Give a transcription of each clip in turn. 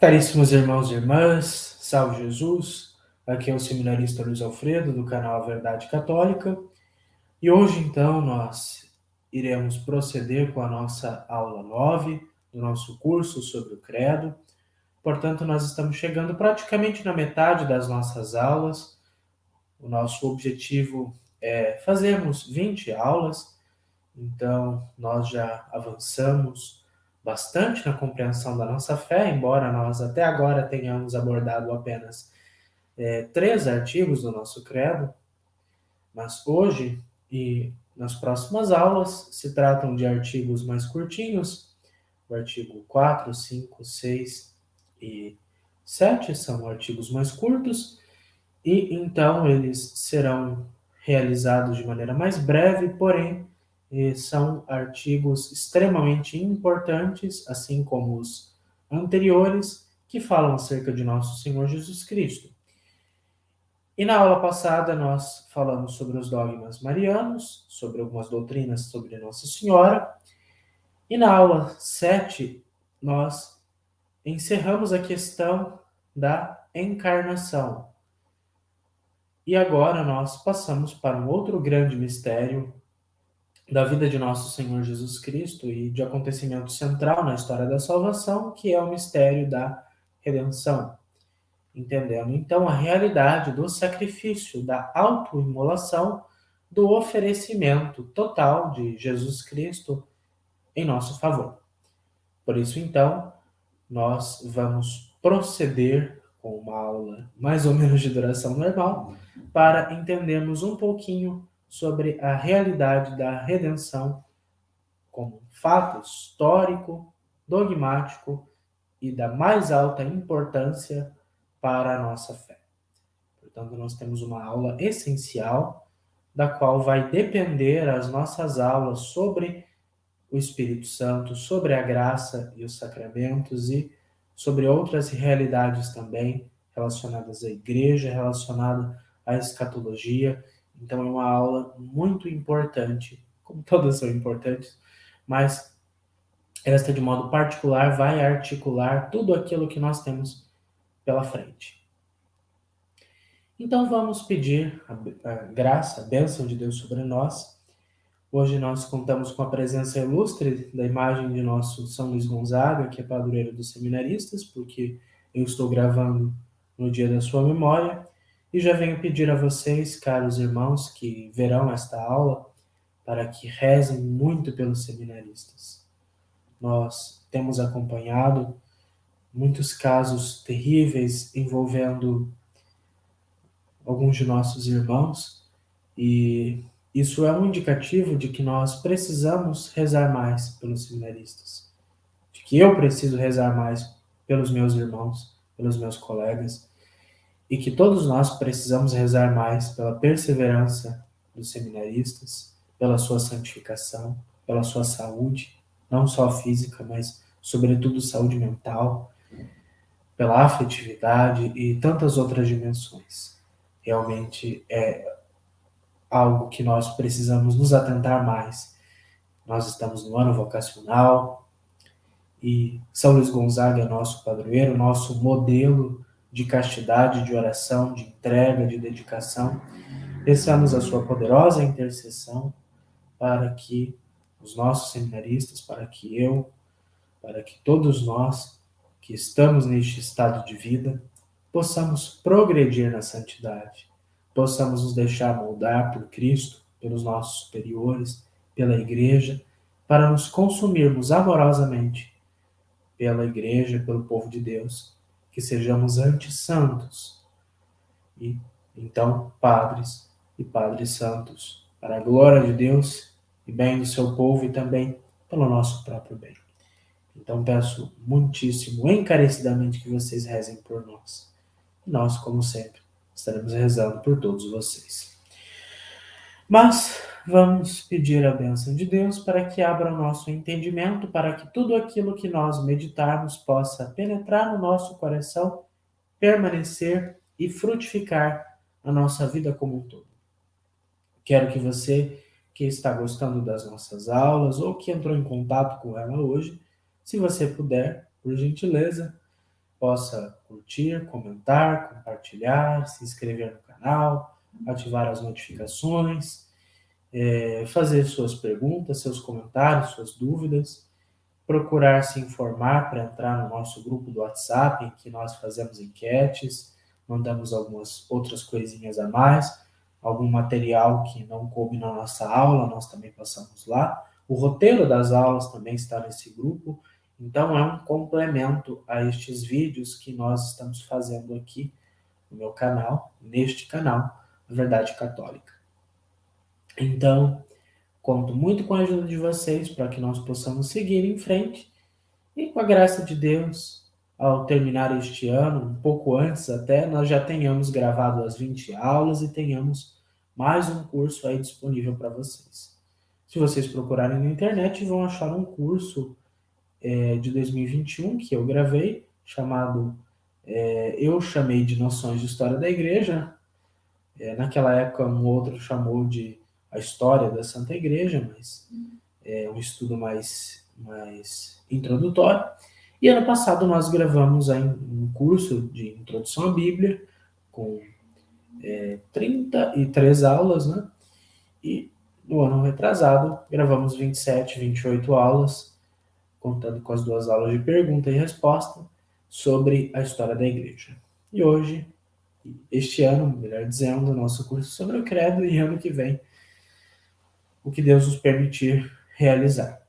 Caríssimos irmãos e irmãs, salve Jesus, aqui é o seminarista Luiz Alfredo, do canal A Verdade Católica, e hoje então nós iremos proceder com a nossa aula 9 do nosso curso sobre o Credo. Portanto, nós estamos chegando praticamente na metade das nossas aulas. O nosso objetivo é fazermos 20 aulas, então nós já avançamos bastante na compreensão da nossa fé, embora nós até agora tenhamos abordado apenas 3 artigos do nosso credo, mas hoje e nas próximas aulas se tratam de artigos mais curtinhos. O artigo 4, 5, 6 e 7 são artigos mais curtos, e então eles serão realizados de maneira mais breve, porém são artigos extremamente importantes, assim como os anteriores, que falam acerca de nosso Senhor Jesus Cristo. E na aula passada nós falamos sobre os dogmas marianos, sobre algumas doutrinas sobre Nossa Senhora, e na aula 7 nós encerramos a questão da encarnação. E agora nós passamos para um outro grande mistério da vida de nosso Senhor Jesus Cristo e de acontecimento central na história da salvação, que é o mistério da redenção. Entendendo então a realidade do sacrifício, da autoimolação, do oferecimento total de Jesus Cristo em nosso favor. Por isso então, nós vamos proceder com uma aula mais ou menos de duração normal, para entendermos um pouquinho sobre a realidade da redenção como um fato histórico, dogmático e da mais alta importância para a nossa fé. Portanto, nós temos uma aula essencial, da qual vai depender as nossas aulas sobre o Espírito Santo, sobre a graça e os sacramentos e sobre outras realidades também relacionadas à igreja, relacionadas à escatologia. Então é uma aula muito importante, como todas são importantes, mas esta de modo particular vai articular tudo aquilo que nós temos pela frente. Então vamos pedir a graça, a bênção de Deus sobre nós. Hoje nós contamos com a presença ilustre da imagem de nosso São Luís Gonzaga, que é padroeiro dos seminaristas, porque eu estou gravando no dia da sua memória, e já venho pedir a vocês, caros irmãos, que verão esta aula, para que rezem muito pelos seminaristas. Nós temos acompanhado muitos casos terríveis envolvendo alguns de nossos irmãos, e isso é um indicativo de que nós precisamos rezar mais pelos seminaristas, de que eu preciso rezar mais pelos meus irmãos, pelos meus colegas, e que todos nós precisamos rezar mais pela perseverança dos seminaristas, pela sua santificação, pela sua saúde, não só física, mas sobretudo saúde mental, pela afetividade e tantas outras dimensões. Realmente é algo que nós precisamos nos atentar mais. Nós estamos no ano vocacional e São Luís Gonzaga é nosso padroeiro, nosso modelo de castidade, de oração, de entrega, de dedicação. Peçamos a sua poderosa intercessão para que os nossos seminaristas, para que eu, para que todos nós que estamos neste estado de vida, possamos progredir na santidade, possamos nos deixar moldar por Cristo, pelos nossos superiores, pela Igreja, para nos consumirmos amorosamente pela Igreja, pelo povo de Deus, que sejamos antes santos e então padres e padres santos, para a glória de Deus e bem do seu povo e também pelo nosso próprio bem. Então peço muitíssimo, encarecidamente, que vocês rezem por nós. E nós, como sempre, estaremos rezando por todos vocês. Mas vamos pedir a bênção de Deus para que abra o nosso entendimento, para que tudo aquilo que nós meditarmos possa penetrar no nosso coração, permanecer e frutificar a nossa vida como um todo. Quero que você que está gostando das nossas aulas ou que entrou em contato com ela hoje, se você puder, por gentileza, possa curtir, comentar, compartilhar, se inscrever no canal, ativar as notificações, fazer suas perguntas, seus comentários, suas dúvidas, procurar se informar para entrar no nosso grupo do WhatsApp, em que nós fazemos enquetes, mandamos algumas outras coisinhas a mais, algum material que não coube na nossa aula, nós também passamos lá. O roteiro das aulas também está nesse grupo, então é um complemento a estes vídeos que nós estamos fazendo aqui no meu canal, neste canal, a Verdade Católica. Então, conto muito com a ajuda de vocês para que nós possamos seguir em frente e, com a graça de Deus, ao terminar este ano, um pouco antes até, nós já tenhamos gravado as 20 aulas e tenhamos mais um curso aí disponível para vocês. Se vocês procurarem na internet, vão achar um curso de 2021 que eu gravei, chamado Eu Chamei de Noções de História da Igreja. Naquela época, um outro chamou de A História da Santa Igreja, mas é um estudo mais introdutório. E ano passado nós gravamos um curso de Introdução à Bíblia, com 33 aulas, né? E no ano retrasado gravamos 27, 28 aulas, contando com as 2 aulas de pergunta e resposta sobre a história da igreja. E hoje, este ano, melhor dizendo, nosso curso sobre o credo, e ano que vem, o que Deus nos permitir realizar.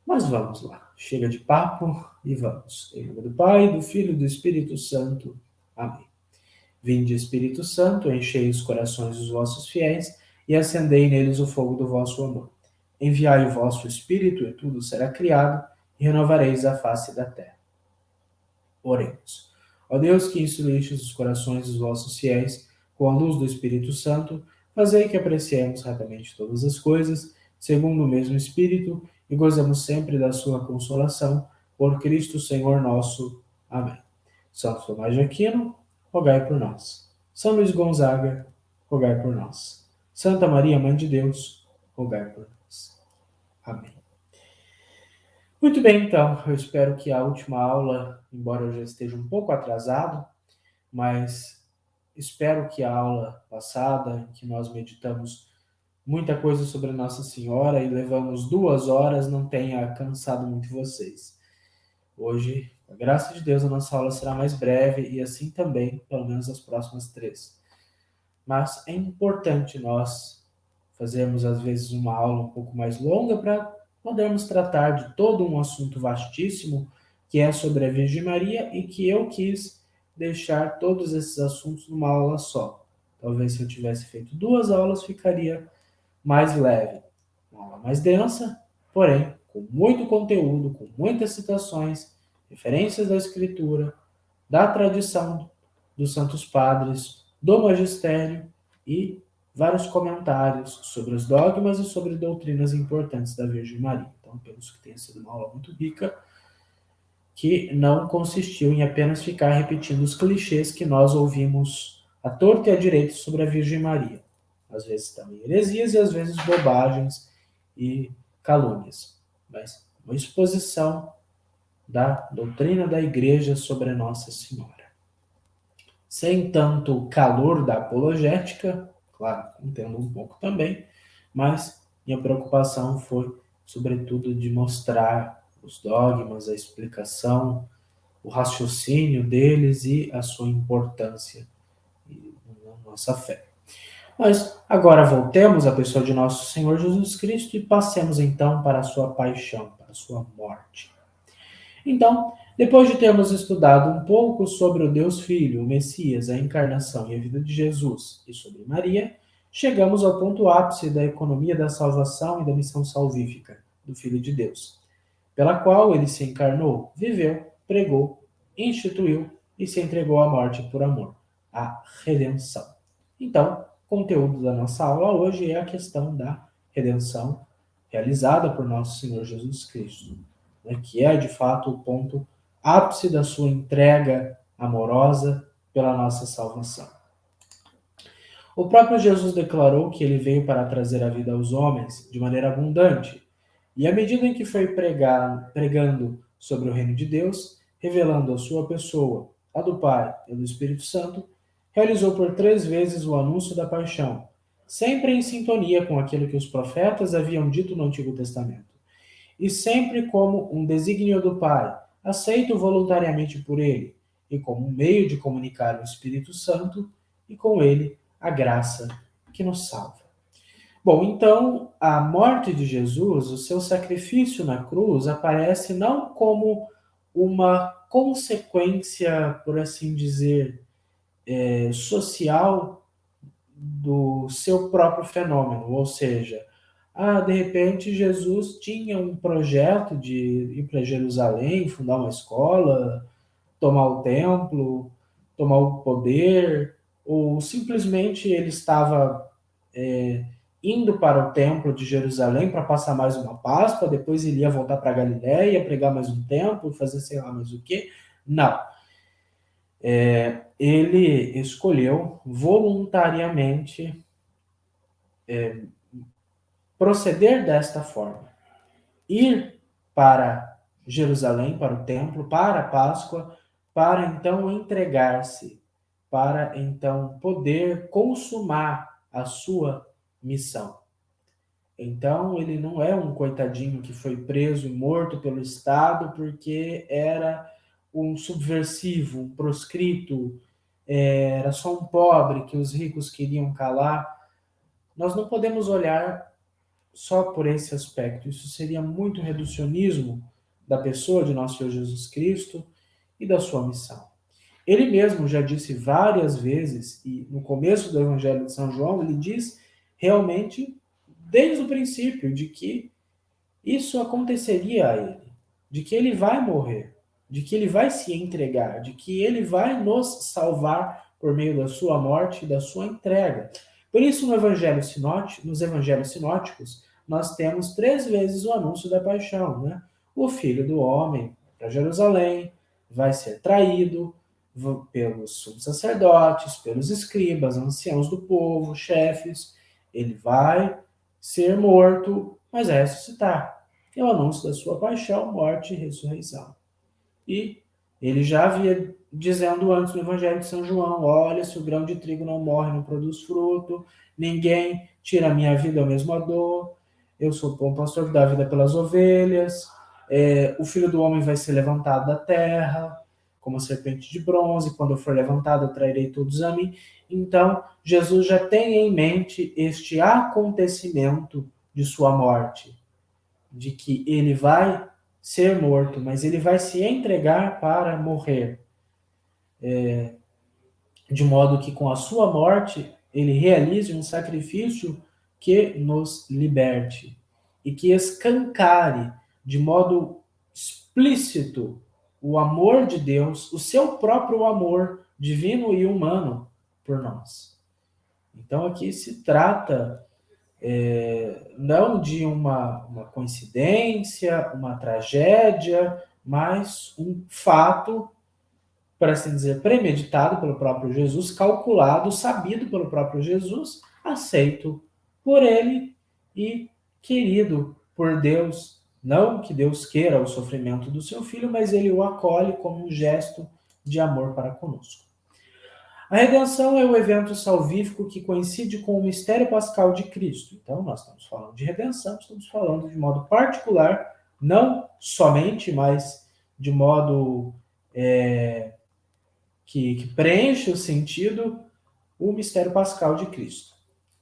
Mas vamos lá, chega de papo e vamos. Em nome do Pai, do Filho e do Espírito Santo. Amém. Vinde, Espírito Santo, enchei os corações dos vossos fiéis e acendei neles o fogo do vosso amor. Enviai o vosso Espírito e tudo será criado e renovareis a face da terra. Oremos. Ó Deus, que instruístes os corações dos vossos fiéis com a luz do Espírito Santo, fazei que apreciemos retamente todas as coisas, segundo o mesmo Espírito, e gozemos sempre da sua consolação, por Cristo Senhor nosso. Amém. Santo Tomás de Aquino, rogai por nós. São Luís Gonzaga, rogai por nós. Santa Maria, Mãe de Deus, rogai por nós. Amém. Muito bem, então, eu espero que a última aula, embora eu já esteja um pouco atrasado, mas espero que a aula passada, em que nós meditamos muita coisa sobre Nossa Senhora e levamos 2 horas, não tenha cansado muito vocês. Hoje, com a graça de Deus, a nossa aula será mais breve e assim também, pelo menos as próximas 3. Mas é importante nós fazermos, às vezes, uma aula um pouco mais longa para podermos tratar de todo um assunto vastíssimo que é sobre a Virgem Maria e que eu quis deixar todos esses assuntos numa aula só. Talvez se eu tivesse feito 2 aulas ficaria mais leve. Uma aula mais densa, porém com muito conteúdo, com muitas citações, referências da Escritura, da tradição dos Santos Padres, do Magistério e vários comentários sobre os dogmas e sobre doutrinas importantes da Virgem Maria. Então, penso que tenha sido uma aula muito rica, que não consistiu em apenas ficar repetindo os clichês que nós ouvimos à torta e à direita sobre a Virgem Maria. Às vezes também heresias e às vezes bobagens e calúnias. Mas uma exposição da doutrina da Igreja sobre Nossa Senhora. Sem tanto calor da apologética, claro, entendo um pouco também, mas minha preocupação foi, sobretudo, de mostrar os dogmas, a explicação, o raciocínio deles e a sua importância na nossa fé. Mas agora voltemos à pessoa de nosso Senhor Jesus Cristo e passemos então para a sua paixão, para a sua morte. Então, depois de termos estudado um pouco sobre o Deus Filho, o Messias, a encarnação e a vida de Jesus e sobre Maria, chegamos ao ponto ápice da economia da salvação e da missão salvífica do Filho de Deus, pela qual ele se encarnou, viveu, pregou, instituiu e se entregou à morte por amor, a redenção. Então, o conteúdo da nossa aula hoje é a questão da redenção realizada por nosso Senhor Jesus Cristo, que é, de fato, o ponto ápice da sua entrega amorosa pela nossa salvação. O próprio Jesus declarou que ele veio para trazer a vida aos homens de maneira abundante, e à medida em que foi pregando sobre o reino de Deus, revelando a sua pessoa, a do Pai e a do Espírito Santo, realizou por 3 vezes o anúncio da paixão, sempre em sintonia com aquilo que os profetas haviam dito no Antigo Testamento, e sempre como um desígnio do Pai, aceito voluntariamente por ele, e como um meio de comunicar o Espírito Santo e com ele a graça que nos salva. Bom, então a morte de Jesus, o seu sacrifício na cruz, aparece não como uma consequência, por assim dizer, social do seu próprio fenômeno, ou seja, de repente Jesus tinha um projeto de ir para Jerusalém, fundar uma escola, tomar o templo, tomar o poder, ou simplesmente ele estava indo para o templo de Jerusalém para passar mais uma Páscoa, depois ele ia voltar para Galiléia, pregar mais um tempo, fazer sei lá mais o quê. Não. Ele escolheu voluntariamente proceder desta forma. Ir para Jerusalém, para o templo, para a Páscoa, para então entregar-se, para então poder consumar a sua missão. Então, ele não é um coitadinho que foi preso e morto pelo Estado porque era um subversivo, um proscrito, era só um pobre que os ricos queriam calar. Nós não podemos olhar só por esse aspecto. Isso seria muito reducionismo da pessoa de nosso Senhor Jesus Cristo e da sua missão. Ele mesmo já disse várias vezes, e no começo do Evangelho de São João, ele diz realmente, desde o princípio, de que isso aconteceria a ele, de que ele vai morrer, de que ele vai se entregar, de que ele vai nos salvar por meio da sua morte e da sua entrega. Por isso, nos evangelhos sinóticos, nós temos 3 vezes o anúncio da paixão, né? O filho do homem para Jerusalém, vai ser traído pelos sumos sacerdotes, pelos escribas, anciãos do povo, chefes. Ele vai ser morto, mas vai ressuscitar. É o anúncio da sua paixão, morte e ressurreição. E ele já havia dizendo antes no Evangelho de São João: olha, se o grão de trigo não morre, não produz fruto, ninguém tira a minha vida, eu mesmo a dou, eu sou o bom pastor que dá a vida pelas ovelhas, o filho do homem vai ser levantado da terra, como a serpente de bronze, quando eu for levantado, eu trairei todos a mim. Então, Jesus já tem em mente este acontecimento de sua morte, de que ele vai ser morto, mas ele vai se entregar para morrer. De modo que com a sua morte ele realize um sacrifício que nos liberte e que escancare de modo explícito o amor de Deus, o seu próprio amor divino e humano por nós. Então aqui se trata não de uma coincidência, uma tragédia, mas um fato, para assim dizer, premeditado pelo próprio Jesus, calculado, sabido pelo próprio Jesus, aceito por ele e querido por Deus. Não que Deus queira o sofrimento do seu filho, mas ele o acolhe como um gesto de amor para conosco. A redenção é o evento salvífico que coincide com o mistério pascal de Cristo. Então, nós estamos falando de redenção, estamos falando de modo particular, não somente, mas de modo que preenche o sentido, o mistério pascal de Cristo.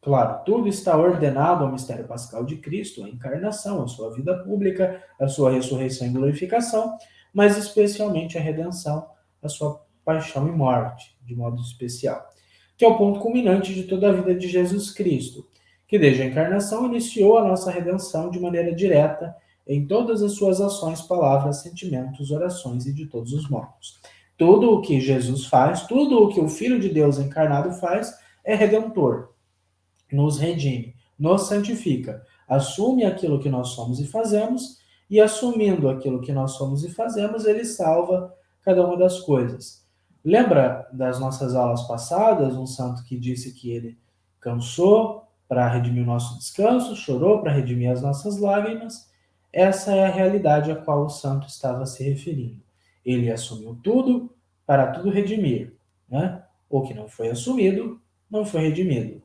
Claro, tudo está ordenado ao mistério pascal de Cristo, a encarnação, a sua vida pública, a sua ressurreição e glorificação, mas especialmente a redenção, a sua paixão e morte, de modo especial, que é o ponto culminante de toda a vida de Jesus Cristo, que desde a encarnação iniciou a nossa redenção de maneira direta em todas as suas ações, palavras, sentimentos, orações e de todos os modos. Tudo o que Jesus faz, tudo o que o Filho de Deus encarnado faz, é redentor. Nos redime, nos santifica, assume aquilo que nós somos e fazemos, e assumindo aquilo que nós somos e fazemos, ele salva cada uma das coisas. Lembra das nossas aulas passadas, um santo que disse que ele cansou para redimir o nosso descanso, chorou para redimir as nossas lágrimas? Essa é a realidade a qual o santo estava se referindo. Ele assumiu tudo para tudo redimir, né? O que não foi assumido, não foi redimido.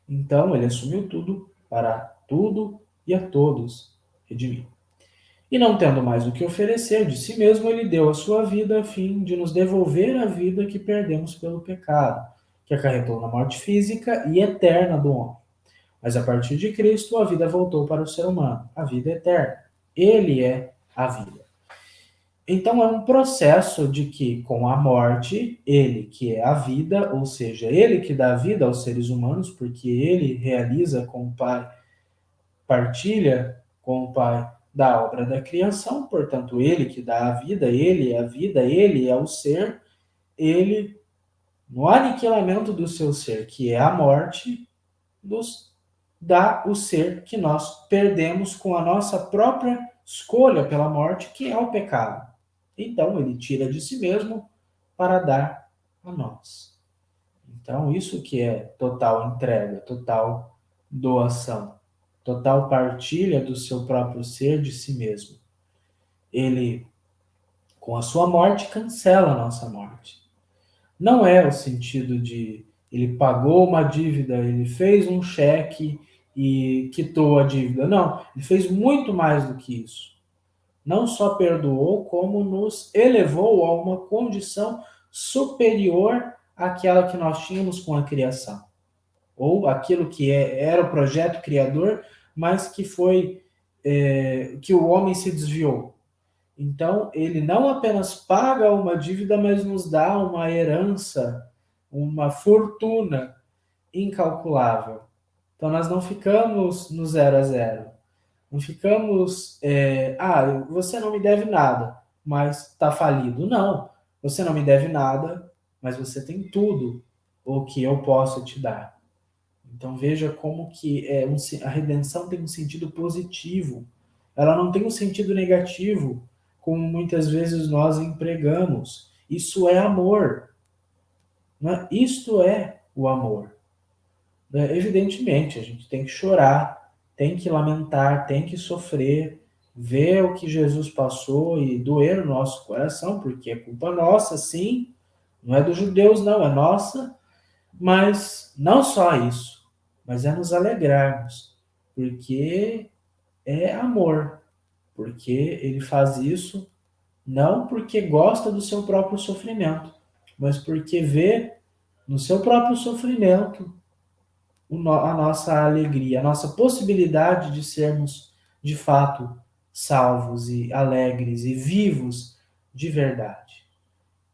Então, ele assumiu tudo para tudo e a todos redimir. E não tendo mais o que oferecer de si mesmo, ele deu a sua vida a fim de nos devolver a vida que perdemos pelo pecado, que acarretou na morte física e eterna do homem. Mas a partir de Cristo, a vida voltou para o ser humano, a vida eterna. Ele é a vida. Então é um processo de que, com a morte, ele que é a vida, ou seja, ele que dá vida aos seres humanos, porque ele realiza com o Pai, partilha com o Pai da obra da criação, portanto, ele que dá a vida, ele é o ser, ele, no aniquilamento do seu ser, que é a morte, nos dá o ser que nós perdemos com a nossa própria escolha pela morte, que é o pecado. Então, ele tira de si mesmo para dar a nós. Então, isso que é total entrega, total doação, total partilha do seu próprio ser de si mesmo. Ele, com a sua morte, cancela a nossa morte. Não é o sentido de ele pagou uma dívida, ele fez um cheque e quitou a dívida. Não, ele fez muito mais do que isso. Não só perdoou, como nos elevou a uma condição superior àquela que nós tínhamos com a criação. Ou aquilo que era o projeto criador, mas que foi que o homem se desviou. Então, ele não apenas paga uma dívida, mas nos dá uma herança, uma fortuna incalculável. Então, nós não ficamos no 0 a 0. Não ficamos, você não me deve nada, mas está falido. Não, você não me deve nada, mas você tem tudo o que eu posso te dar. Então veja como que a redenção tem um sentido positivo. Ela não tem um sentido negativo, como muitas vezes nós empregamos. Isso é amor. Né? Isto é o amor. Evidentemente, a gente tem que chorar, tem que lamentar, tem que sofrer, ver o que Jesus passou e doer no nosso coração, porque é culpa nossa, sim, não é dos judeus, não, é nossa, mas não só isso, mas é nos alegrarmos, porque é amor, porque ele faz isso não porque gosta do seu próprio sofrimento, mas porque vê no seu próprio sofrimento a nossa alegria, a nossa possibilidade de sermos de fato salvos e alegres e vivos de verdade.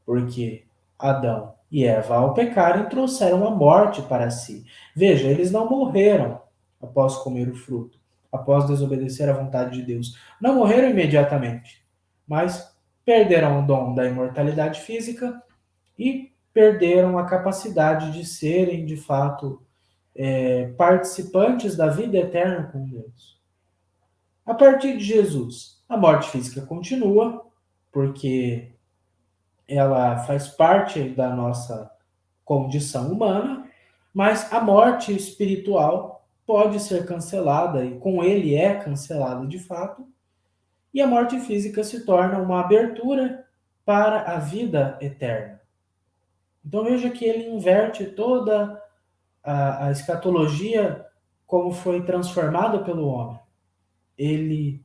Porque Adão e Eva, ao pecarem, trouxeram a morte para si. Veja, eles não morreram após comer o fruto, após desobedecer à vontade de Deus. Não morreram imediatamente, mas perderam o dom da imortalidade física e perderam a capacidade de serem, de fato, participantes da vida eterna com Deus. A partir de Jesus, a morte física continua, porque ela faz parte da nossa condição humana, mas a morte espiritual pode ser cancelada, e com ele é cancelada de fato, e a morte física se torna uma abertura para a vida eterna. Então veja que ele inverte toda a escatologia como foi transformada pelo homem. Ele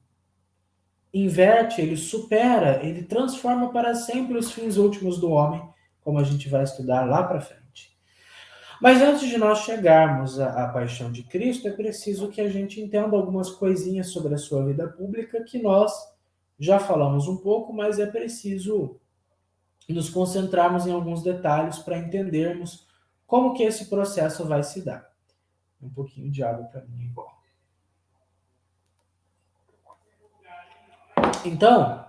inverte, ele supera, ele transforma para sempre os fins últimos do homem, como a gente vai estudar lá para frente. Mas antes de nós chegarmos à paixão de Cristo, é preciso que a gente entenda algumas coisinhas sobre a sua vida pública que nós já falamos um pouco, mas é preciso nos concentrarmos em alguns detalhes para entendermos como que esse processo vai se dar. Um pouquinho de água para mim igual. Então,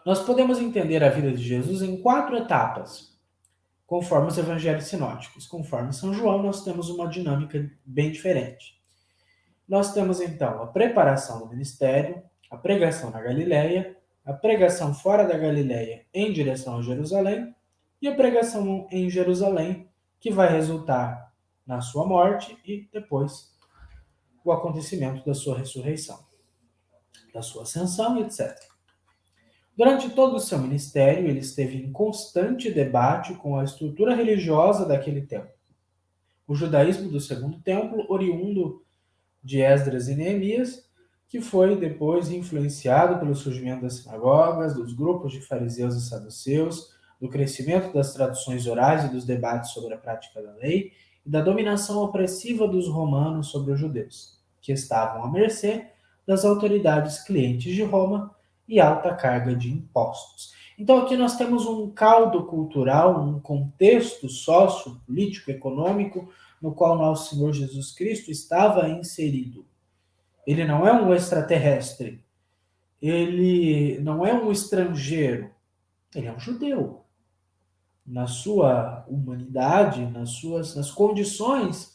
nós podemos entender a vida de Jesus em 4 etapas, conforme os evangelhos sinóticos. Conforme São João, nós temos uma dinâmica bem diferente. Nós temos, então, a preparação do ministério, a pregação na Galileia, a pregação fora da Galileia em direção a Jerusalém e a pregação em Jerusalém, que vai resultar na sua morte e depois o acontecimento da sua ressurreição, da sua ascensão, etc. Durante todo o seu ministério, ele esteve em constante debate com a estrutura religiosa daquele tempo. O judaísmo do Segundo Templo, oriundo de Esdras e Neemias, que foi depois influenciado pelo surgimento das sinagogas, dos grupos de fariseus e saduceus, do crescimento das traduções orais e dos debates sobre a prática da lei, e da dominação opressiva dos romanos sobre os judeus, que estavam à mercê das autoridades clientes de Roma e alta carga de impostos. Então aqui nós temos um caldo cultural, um contexto sociopolítico, econômico, no qual nosso Senhor Jesus Cristo estava inserido. Ele não é um extraterrestre, ele não é um estrangeiro, ele é um judeu. Na sua humanidade, nas condições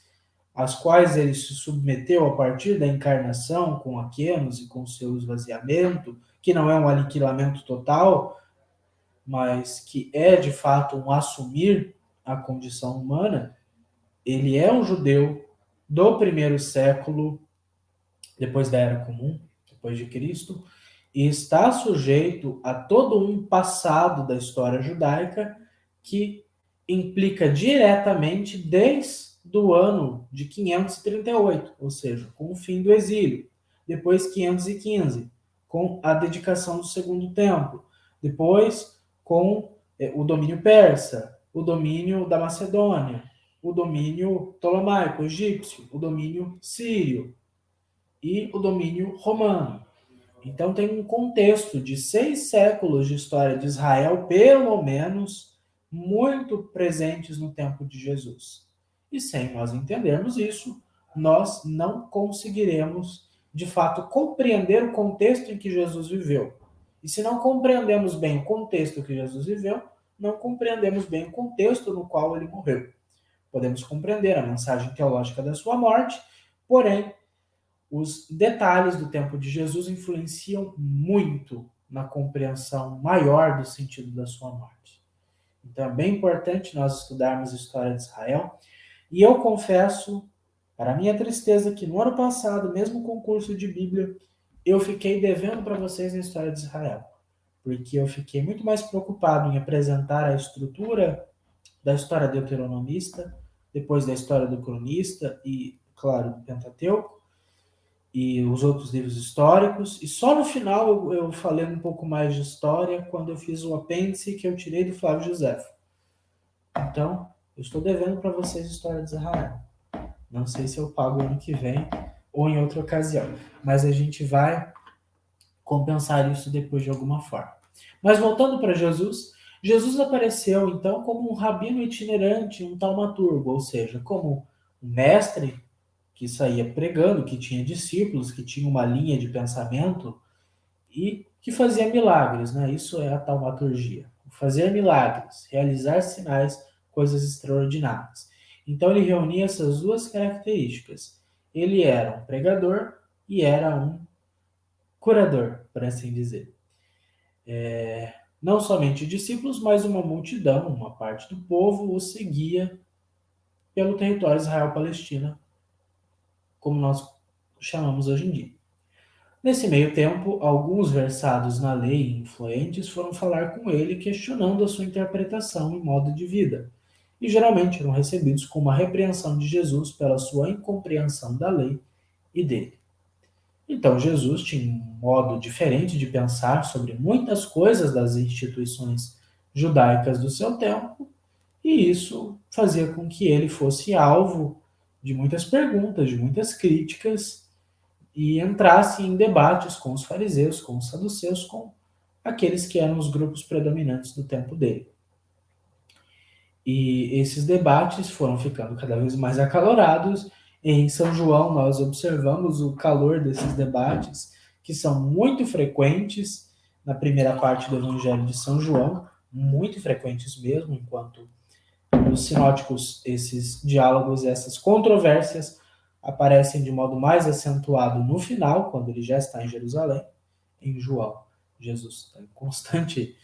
às quais ele se submeteu a partir da encarnação, com Aquenos e com seu esvaziamento, que não é um aniquilamento total, mas que é de fato um assumir a condição humana, ele é um judeu do primeiro século, depois da Era Comum, depois de Cristo, e está sujeito a todo um passado da história judaica que implica diretamente desde o ano de 538, ou seja, com o fim do exílio, depois 515, com a dedicação do Segundo Templo, depois com o domínio persa, o domínio da Macedônia, o domínio ptolomaico, egípcio, o domínio sírio e o domínio romano. Então tem um contexto de 6 séculos de história de Israel, pelo menos, muito presentes no tempo de Jesus. E sem nós entendermos isso, nós não conseguiremos, de fato, compreender o contexto em que Jesus viveu. E se não compreendemos bem o contexto que Jesus viveu, não compreendemos bem o contexto no qual ele morreu. Podemos compreender a mensagem teológica da sua morte, porém, os detalhes do tempo de Jesus influenciam muito na compreensão maior do sentido da sua morte. Então é bem importante nós estudarmos a história de Israel. E eu confesso, para minha tristeza, que no ano passado, mesmo com o curso de Bíblia, eu fiquei devendo para vocês a história de Israel. Porque eu fiquei muito mais preocupado em apresentar a estrutura da história deuteronomista, depois da história do cronista e, claro, do Pentateuco, e os outros livros históricos, e só no final eu falei um pouco mais de história quando eu fiz o apêndice que eu tirei do Flávio José. Então, eu estou devendo para vocês a história de Israel. Não sei se eu pago ano que vem ou em outra ocasião, mas a gente vai compensar isso depois de alguma forma. Mas voltando para Jesus, Jesus apareceu então como um rabino itinerante, um taumaturgo, ou seja, como um mestre que saía pregando, que tinha discípulos, que tinha uma linha de pensamento e que fazia milagres, né? Isso é a taumaturgia. Fazer milagres, realizar sinais, coisas extraordinárias. Então ele reunia essas duas características. Ele era um pregador e era um curador, por assim dizer. Não somente discípulos, mas uma multidão, uma parte do povo o seguia pelo território Israel-Palestina, como nós chamamos hoje em dia. Nesse meio tempo, alguns versados na lei e influentes foram falar com ele, questionando a sua interpretação e modo de vida, e geralmente eram recebidos com uma repreensão de Jesus pela sua incompreensão da lei e dele. Então, Jesus tinha um modo diferente de pensar sobre muitas coisas das instituições judaicas do seu tempo, e isso fazia com que ele fosse alvo de muitas perguntas, de muitas críticas, e entrasse em debates com os fariseus, com os saduceus, com aqueles que eram os grupos predominantes do tempo dele. E esses debates foram ficando cada vez mais acalorados. Em São João, nós observamos o calor desses debates, que são muito frequentes na primeira parte do Evangelho de São João, muito frequentes mesmo, enquanto nos sinóticos esses diálogos, essas controvérsias aparecem de modo mais acentuado no final, quando ele já está em Jerusalém. Em João, Jesus está em constante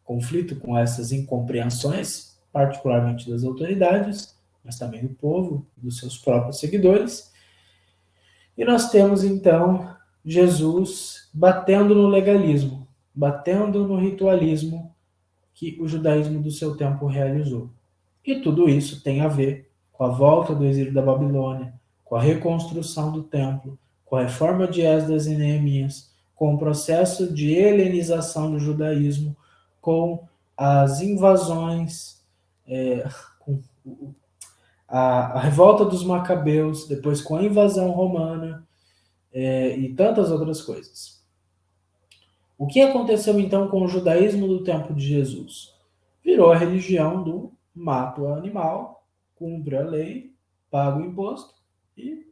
conflito com essas incompreensões, particularmente das autoridades, mas também do povo, dos seus próprios seguidores. E nós temos então Jesus batendo no legalismo. batendo no ritualismo que o judaísmo do seu tempo realizou. E tudo isso tem a ver com a volta do exílio da Babilônia, com a reconstrução do templo, com a reforma de Esdras e Neemias, com o processo de helenização do judaísmo, com as invasões, com a revolta dos Macabeus, depois com a invasão romana e tantas outras coisas. O que aconteceu então com o judaísmo do tempo de Jesus? Virou a religião do mata o animal, cumpre a lei, paga o imposto e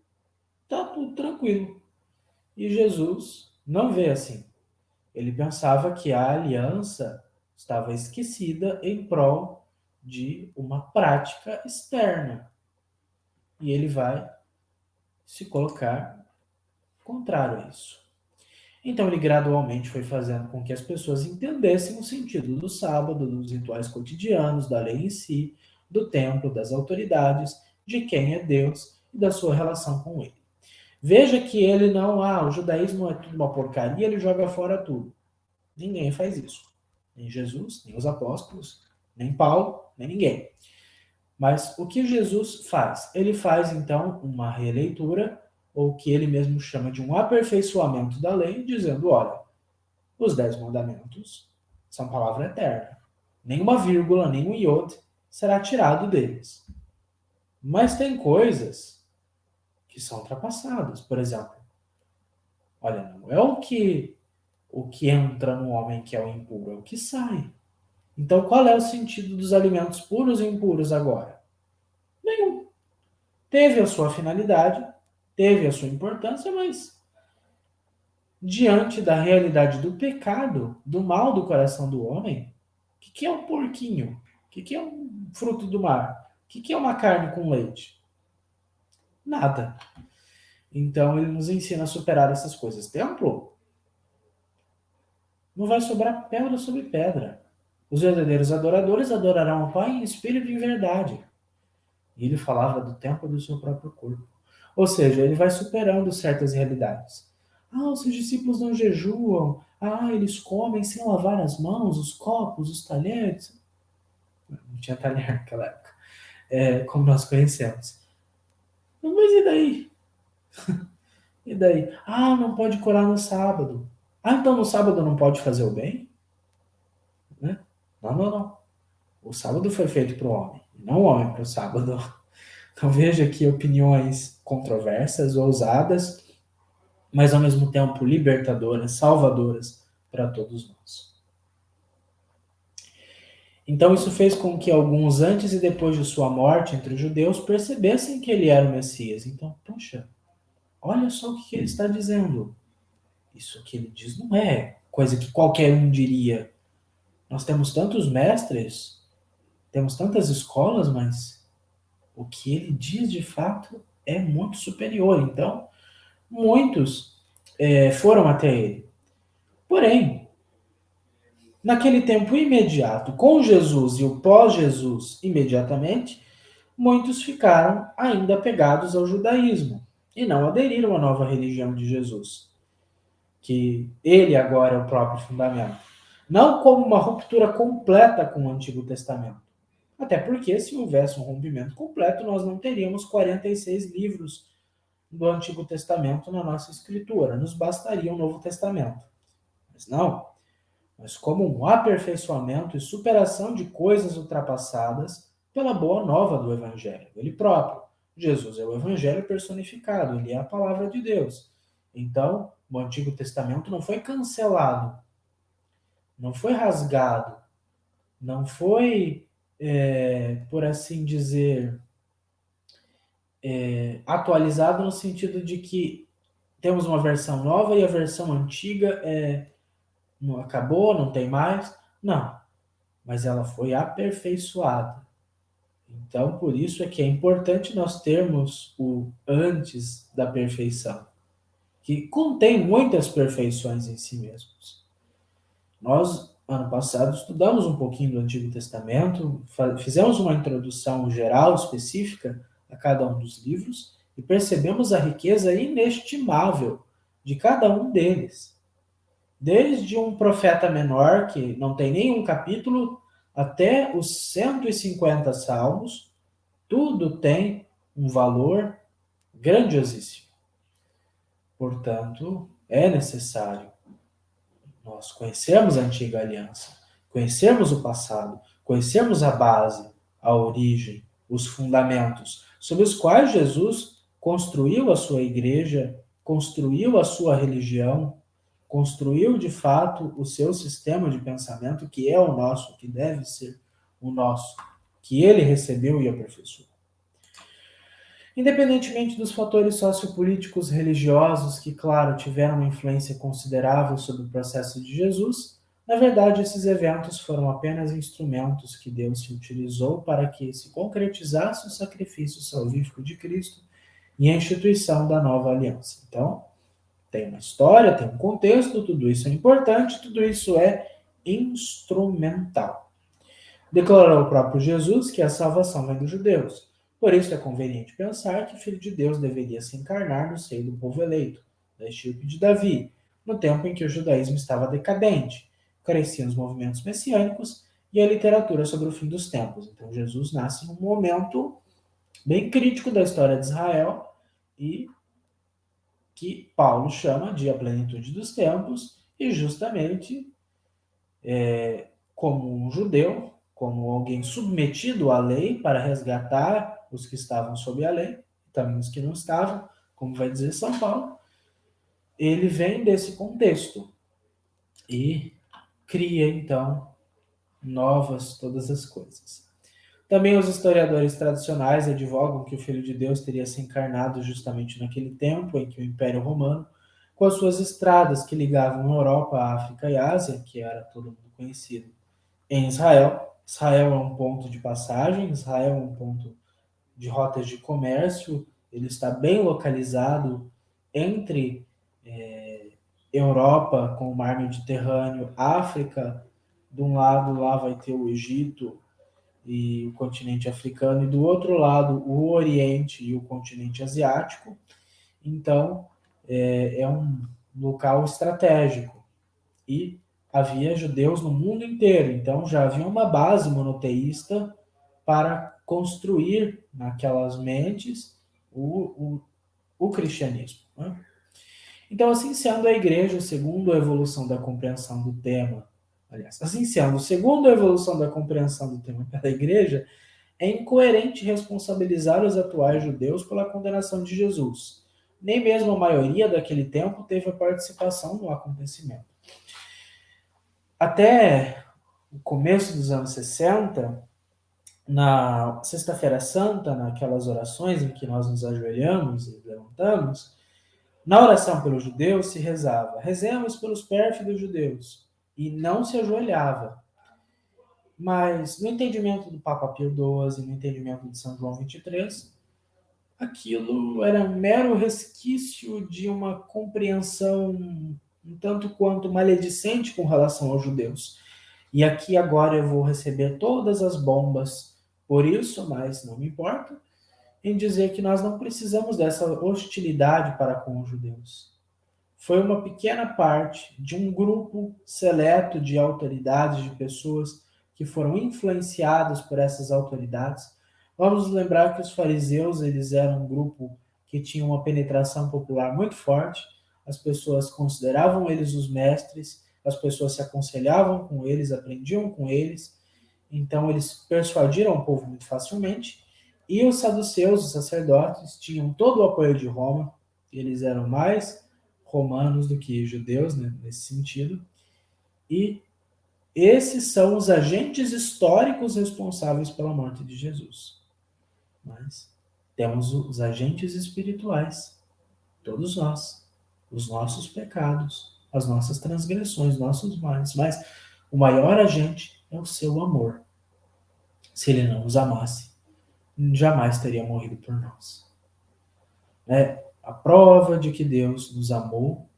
tá tudo tranquilo. E Jesus não vê assim. Ele pensava que a aliança estava esquecida em prol de uma prática externa. E ele vai se colocar contrário a isso. Então ele gradualmente foi fazendo com que as pessoas entendessem o sentido do sábado, dos rituais cotidianos, da lei em si, do templo, das autoridades, de quem é Deus e da sua relação com ele. Veja que ele não, o judaísmo é tudo uma porcaria, ele joga fora tudo. Ninguém faz isso. Nem Jesus, nem os apóstolos, nem Paulo, nem ninguém. Mas o que Jesus faz? Ele faz então uma releitura, ou o que ele mesmo chama de um aperfeiçoamento da lei, dizendo: olha, os 10 mandamentos são palavra eterna. Nenhuma vírgula, nenhum iota será tirado deles. Mas tem coisas que são ultrapassadas. Por exemplo, olha, não é o que entra no homem que é o impuro, é o que sai. Então, qual é o sentido dos alimentos puros e impuros agora? Nenhum. Teve a sua finalidade, teve a sua importância, mas diante da realidade do pecado, do mal do coração do homem, o que é um porquinho? O que é um fruto do mar? O que é uma carne com leite? Nada. Então ele nos ensina a superar essas coisas. Templo? Não vai sobrar pedra sobre pedra. Os verdadeiros adoradores adorarão o Pai em espírito e em verdade. E ele falava do templo do seu próprio corpo. Ou seja, ele vai superando certas realidades. Os seus discípulos não jejuam. Eles comem sem lavar as mãos, os copos, os talheres. Não tinha talher naquela época, como nós conhecemos. Mas e daí? E daí? Não pode curar no sábado. Então no sábado não pode fazer o bem? Né? Não. O sábado foi feito para o homem, não o homem para o sábado. Então veja aqui opiniões controversas, ousadas, mas ao mesmo tempo libertadoras, salvadoras para todos nós. Então isso fez com que alguns antes e depois de sua morte entre os judeus percebessem que ele era o Messias. Então, poxa, olha só o que ele está dizendo. Isso que ele diz não é coisa que qualquer um diria. Nós temos tantos mestres, temos tantas escolas, mas o que ele diz de fato é muito superior. Então, muitos foram até ele. Porém, naquele tempo imediato, com Jesus e o pós-Jesus imediatamente, muitos ficaram ainda apegados ao judaísmo e não aderiram à nova religião de Jesus, que ele agora é o próprio fundamento. Não como uma ruptura completa com o Antigo Testamento. Até porque, se houvesse um rompimento completo, nós não teríamos 46 livros do Antigo Testamento na nossa escritura. Nos bastaria o Novo Testamento. Mas não. Mas como um aperfeiçoamento e superação de coisas ultrapassadas pela boa nova do Evangelho. Ele próprio. Jesus é o Evangelho personificado. Ele é a palavra de Deus. Então, o Antigo Testamento não foi cancelado. Não foi rasgado. Não foi, por assim dizer, atualizado no sentido de que temos uma versão nova e a versão antiga não acabou, não tem mais. Não, mas ela foi aperfeiçoada. Então, por isso é que é importante nós termos o antes da perfeição, que contém muitas perfeições em si mesmos. Nós, ano passado, estudamos um pouquinho do Antigo Testamento, fizemos uma introdução geral, específica, a cada um dos livros, e percebemos a riqueza inestimável de cada um deles. desde um profeta menor, que não tem nenhum capítulo, até os 150 salmos, tudo tem um valor grandiosíssimo. Portanto, é necessário nós conhecermos a antiga aliança, conhecermos o passado, conhecermos a base, a origem, os fundamentos, sobre os quais Jesus construiu a sua igreja, construiu a sua religião, construiu de fato o seu sistema de pensamento, que é o nosso, que deve ser o nosso, que ele recebeu e aperfeiçoou. Independentemente dos fatores sociopolíticos religiosos que, claro, tiveram uma influência considerável sobre o processo de Jesus, na verdade esses eventos foram apenas instrumentos que Deus se utilizou para que se concretizasse o sacrifício salvífico de Cristo e a instituição da nova aliança. Então, tem uma história, tem um contexto, tudo isso é importante, tudo isso é instrumental. Declarou o próprio Jesus que a salvação vem dos judeus. Por isso é conveniente pensar que o Filho de Deus deveria se encarnar no seio do povo eleito, da estirpe de Davi, no tempo em que o judaísmo estava decadente, cresciam os movimentos messiânicos e a literatura sobre o fim dos tempos. Então Jesus nasce num momento bem crítico da história de Israel e que Paulo chama de a plenitude dos tempos, e justamente como um judeu, como alguém submetido à lei para resgatar os que estavam sob a lei, também os que não estavam, como vai dizer São Paulo, ele vem desse contexto e cria, então, novas todas as coisas. Também os historiadores tradicionais advogam que o Filho de Deus teria se encarnado justamente naquele tempo em que o Império Romano, com as suas estradas que ligavam a Europa, a África e a Ásia, que era todo mundo conhecido, em Israel. Israel é um ponto de passagem, Israel é um ponto de rotas de comércio, ele está bem localizado entre Europa, com o mar Mediterrâneo, África, de um lado lá vai ter o Egito e o continente africano, e do outro lado o Oriente e o continente asiático. Então, é um local estratégico. E havia judeus no mundo inteiro, então já havia uma base monoteísta para construir naquelas mentes o cristianismo. Né? Então, assim sendo, a igreja, segundo a evolução da compreensão do tema, aliás, assim sendo, segundo a evolução da compreensão do tema pela igreja, é incoerente responsabilizar os atuais judeus pela condenação de Jesus. Nem mesmo a maioria daquele tempo teve a participação no acontecimento. Até o começo dos anos 60, na Sexta-feira Santa, naquelas orações em que nós nos ajoelhamos e levantamos, na oração pelos judeus se rezava: rezemos pelos pérfidos judeus, e não se ajoelhava. Mas no entendimento do Papa Pio XII, no entendimento de São João XXIII, aquilo era um mero resquício de uma compreensão um tanto quanto maledicente com relação aos judeus. E aqui agora eu vou receber todas as bombas por isso, mas não me importa, em dizer que nós não precisamos dessa hostilidade para com os judeus. Foi uma pequena parte de um grupo seleto de autoridades, de pessoas que foram influenciadas por essas autoridades. Vamos lembrar que os fariseus, eles eram um grupo que tinha uma penetração popular muito forte, as pessoas consideravam eles os mestres, as pessoas se aconselhavam com eles, aprendiam com eles, então eles persuadiram o povo muito facilmente, e os saduceus, os sacerdotes, tinham todo o apoio de Roma, eles eram mais romanos do que judeus, né, nesse sentido, e esses são os agentes históricos responsáveis pela morte de Jesus. Mas temos os agentes espirituais, todos nós, os nossos pecados, as nossas transgressões, nossos males, mas o maior agente é o seu amor. Se ele não nos amasse, jamais teria morrido por nós. A prova de que Deus nos amou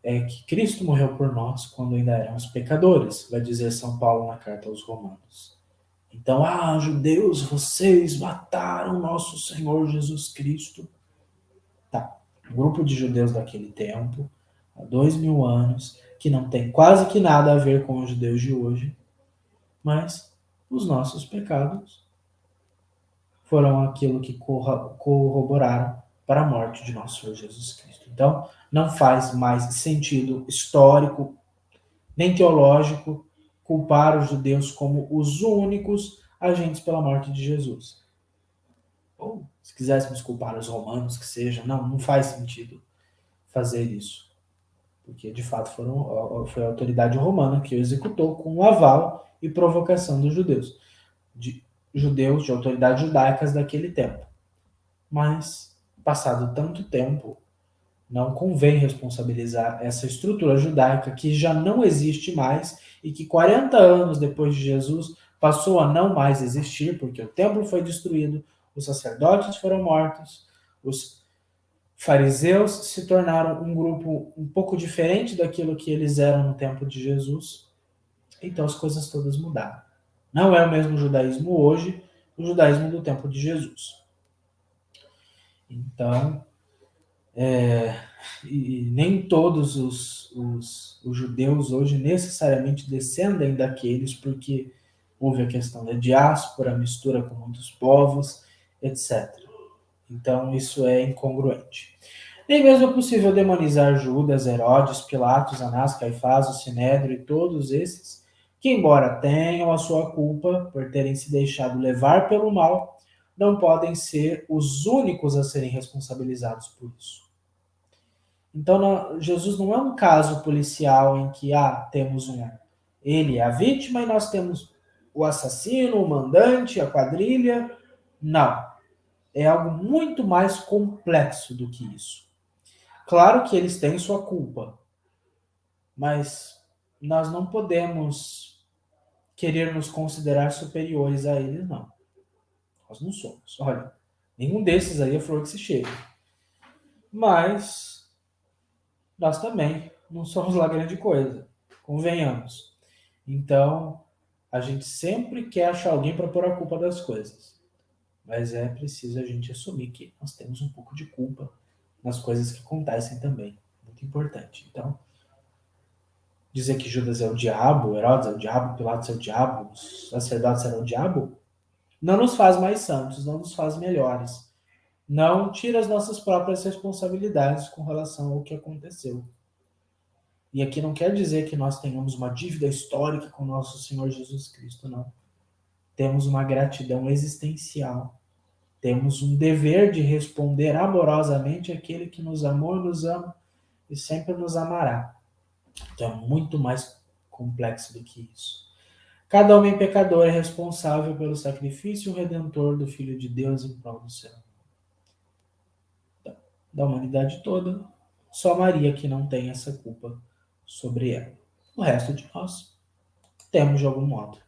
é que Cristo morreu por nós quando ainda éramos pecadores, vai dizer São Paulo na carta aos Romanos. Então, judeus, vocês mataram nosso Senhor Jesus Cristo. Tá, um grupo de judeus daquele tempo, há 2000 anos, que não tem quase que nada a ver com os judeus de hoje, mas os nossos pecados foram aquilo que corroboraram para a morte de nosso Senhor Jesus Cristo. Então, não faz mais sentido histórico nem teológico culpar os judeus como os únicos agentes pela morte de Jesus. Ou, se quiséssemos culpar os romanos, que seja, não faz sentido fazer isso. Porque, de fato, foi a autoridade romana que o executou com o aval e provocação dos judeus. De autoridades judaicas daquele tempo. Mas, passado tanto tempo, não convém responsabilizar essa estrutura judaica que já não existe mais e que 40 anos depois de Jesus passou a não mais existir, porque o templo foi destruído, os sacerdotes foram mortos, os fariseus se tornaram um grupo um pouco diferente daquilo que eles eram no tempo de Jesus. Então as coisas todas mudaram. Não é o mesmo judaísmo hoje, o judaísmo do tempo de Jesus. Então, e nem todos os judeus hoje necessariamente descendem daqueles, porque houve a questão da diáspora, a mistura com muitos povos, etc. Então isso é incongruente. Nem mesmo é possível demonizar Judas, Herodes, Pilatos, Anás, Caifás, o Sinédrio e todos esses, que embora tenham a sua culpa por terem se deixado levar pelo mal, não podem ser os únicos a serem responsabilizados por isso. Então, Jesus não é um caso policial em que temos ele é a vítima e nós temos o assassino, o mandante, a quadrilha. Não. É algo muito mais complexo do que isso. Claro que eles têm sua culpa, mas nós não podemos querer nos considerar superiores a eles, não. Nós não somos. Olha, nenhum desses aí é flor que se chega. Mas nós também não somos lá grande coisa, convenhamos. Então, a gente sempre quer achar alguém para pôr a culpa das coisas. Mas é preciso a gente assumir que nós temos um pouco de culpa nas coisas que acontecem também. Muito importante. Então, dizer que Judas é o diabo, Herodes é o diabo, Pilatos é o diabo, os sacerdotes eram o diabo, não nos faz mais santos, não nos faz melhores. Não tira as nossas próprias responsabilidades com relação ao que aconteceu. E aqui não quer dizer que nós tenhamos uma dívida histórica com nosso Senhor Jesus Cristo, não. Temos uma gratidão existencial. Temos um dever de responder amorosamente àquele que nos amou e nos ama e sempre nos amará. Então é muito mais complexo do que isso. Cada homem pecador é responsável pelo sacrifício redentor do Filho de Deus em prol do céu. Da humanidade toda, só Maria que não tem essa culpa sobre ela. O resto de nós temos de algum modo.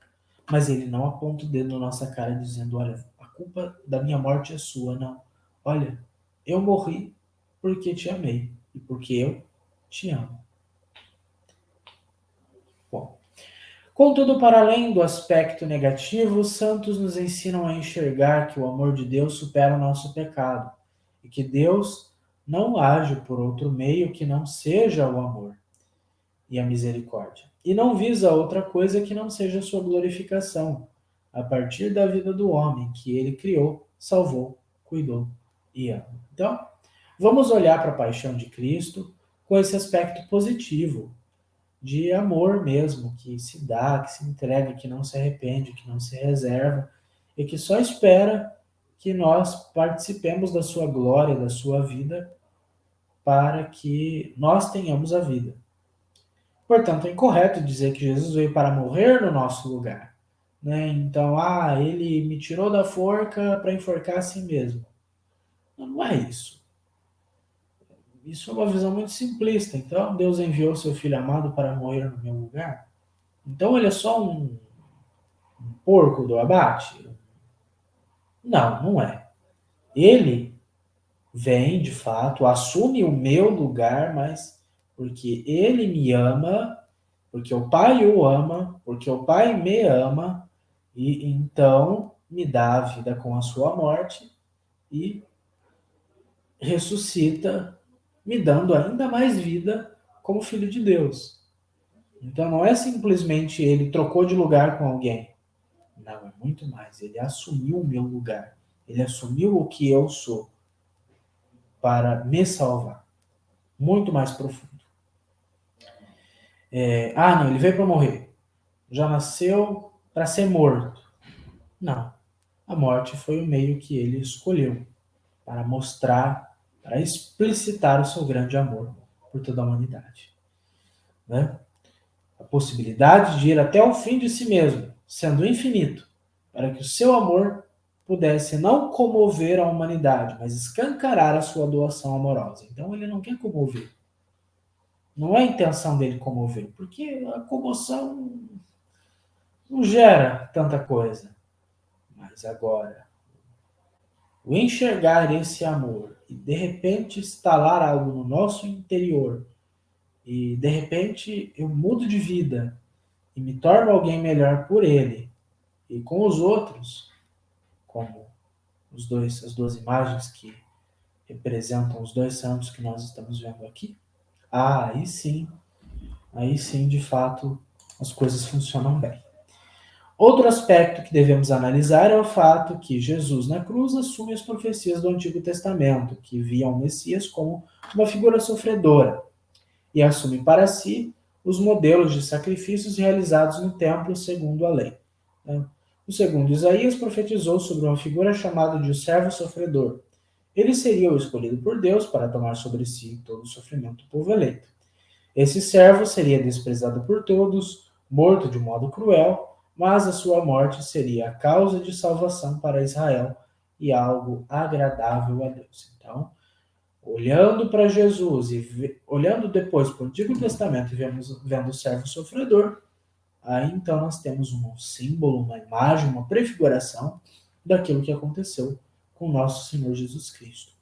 Mas ele não aponta o dedo na nossa cara dizendo, olha, a culpa da minha morte é sua, não. Olha, eu morri porque te amei e porque eu te amo. Bom, contudo, para além do aspecto negativo, os santos nos ensinam a enxergar que o amor de Deus supera o nosso pecado e que Deus não age por outro meio que não seja o amor e a misericórdia. E não visa outra coisa que não seja a sua glorificação, a partir da vida do homem que ele criou, salvou, cuidou e ama. Então, vamos olhar para a paixão de Cristo com esse aspecto positivo, de amor mesmo, que se dá, que se entrega, que não se arrepende, que não se reserva e que só espera que nós participemos da sua glória, da sua vida, para que nós tenhamos a vida. Portanto, é incorreto dizer que Jesus veio para morrer no nosso lugar. Né? Então, ele me tirou da forca para enforcar a si mesmo. Não é isso. Isso é uma visão muito simplista. Então, Deus enviou seu Filho amado para morrer no meu lugar. Então, ele é só um porco do abate? Não, não é. Ele vem, de fato, assume o meu lugar, mas porque ele me ama, porque o Pai o ama, porque o Pai me ama, e então me dá a vida com a sua morte e ressuscita, me dando ainda mais vida como filho de Deus. Então não é simplesmente ele trocou de lugar com alguém. Não, é muito mais. Ele assumiu o meu lugar. Ele assumiu o que eu sou para me salvar. Muito mais profundo. Não, ele veio para morrer. Já nasceu para ser morto. Não. A morte foi o meio que ele escolheu para mostrar, para explicitar o seu grande amor por toda a humanidade. Né? A possibilidade de ir até o fim de si mesmo, sendo infinito, para que o seu amor pudesse não comover a humanidade, mas escancarar a sua doação amorosa. Então ele não quer comover. Não é a intenção dele comover, porque a comoção não gera tanta coisa. Mas agora, o enxergar esse amor e de repente instalar algo no nosso interior e de repente eu mudo de vida e me torno alguém melhor por ele e com os outros, como as duas imagens que representam os dois santos que nós estamos vendo aqui, aí sim, de fato, as coisas funcionam bem. Outro aspecto que devemos analisar é o fato que Jesus na cruz assume as profecias do Antigo Testamento, que viam o Messias como uma figura sofredora, e assume para si os modelos de sacrifícios realizados no templo segundo a lei. O segundo Isaías profetizou sobre uma figura chamada de o servo sofredor. Ele seria o escolhido por Deus para tomar sobre si todo o sofrimento do povo eleito. Esse servo seria desprezado por todos, morto de modo cruel, mas a sua morte seria a causa de salvação para Israel e algo agradável a Deus. Então, olhando para Jesus e olhando depois para o Antigo Testamento e vendo o servo sofredor, aí então nós temos um símbolo, uma imagem, uma prefiguração daquilo que aconteceu com nosso Senhor Jesus Cristo.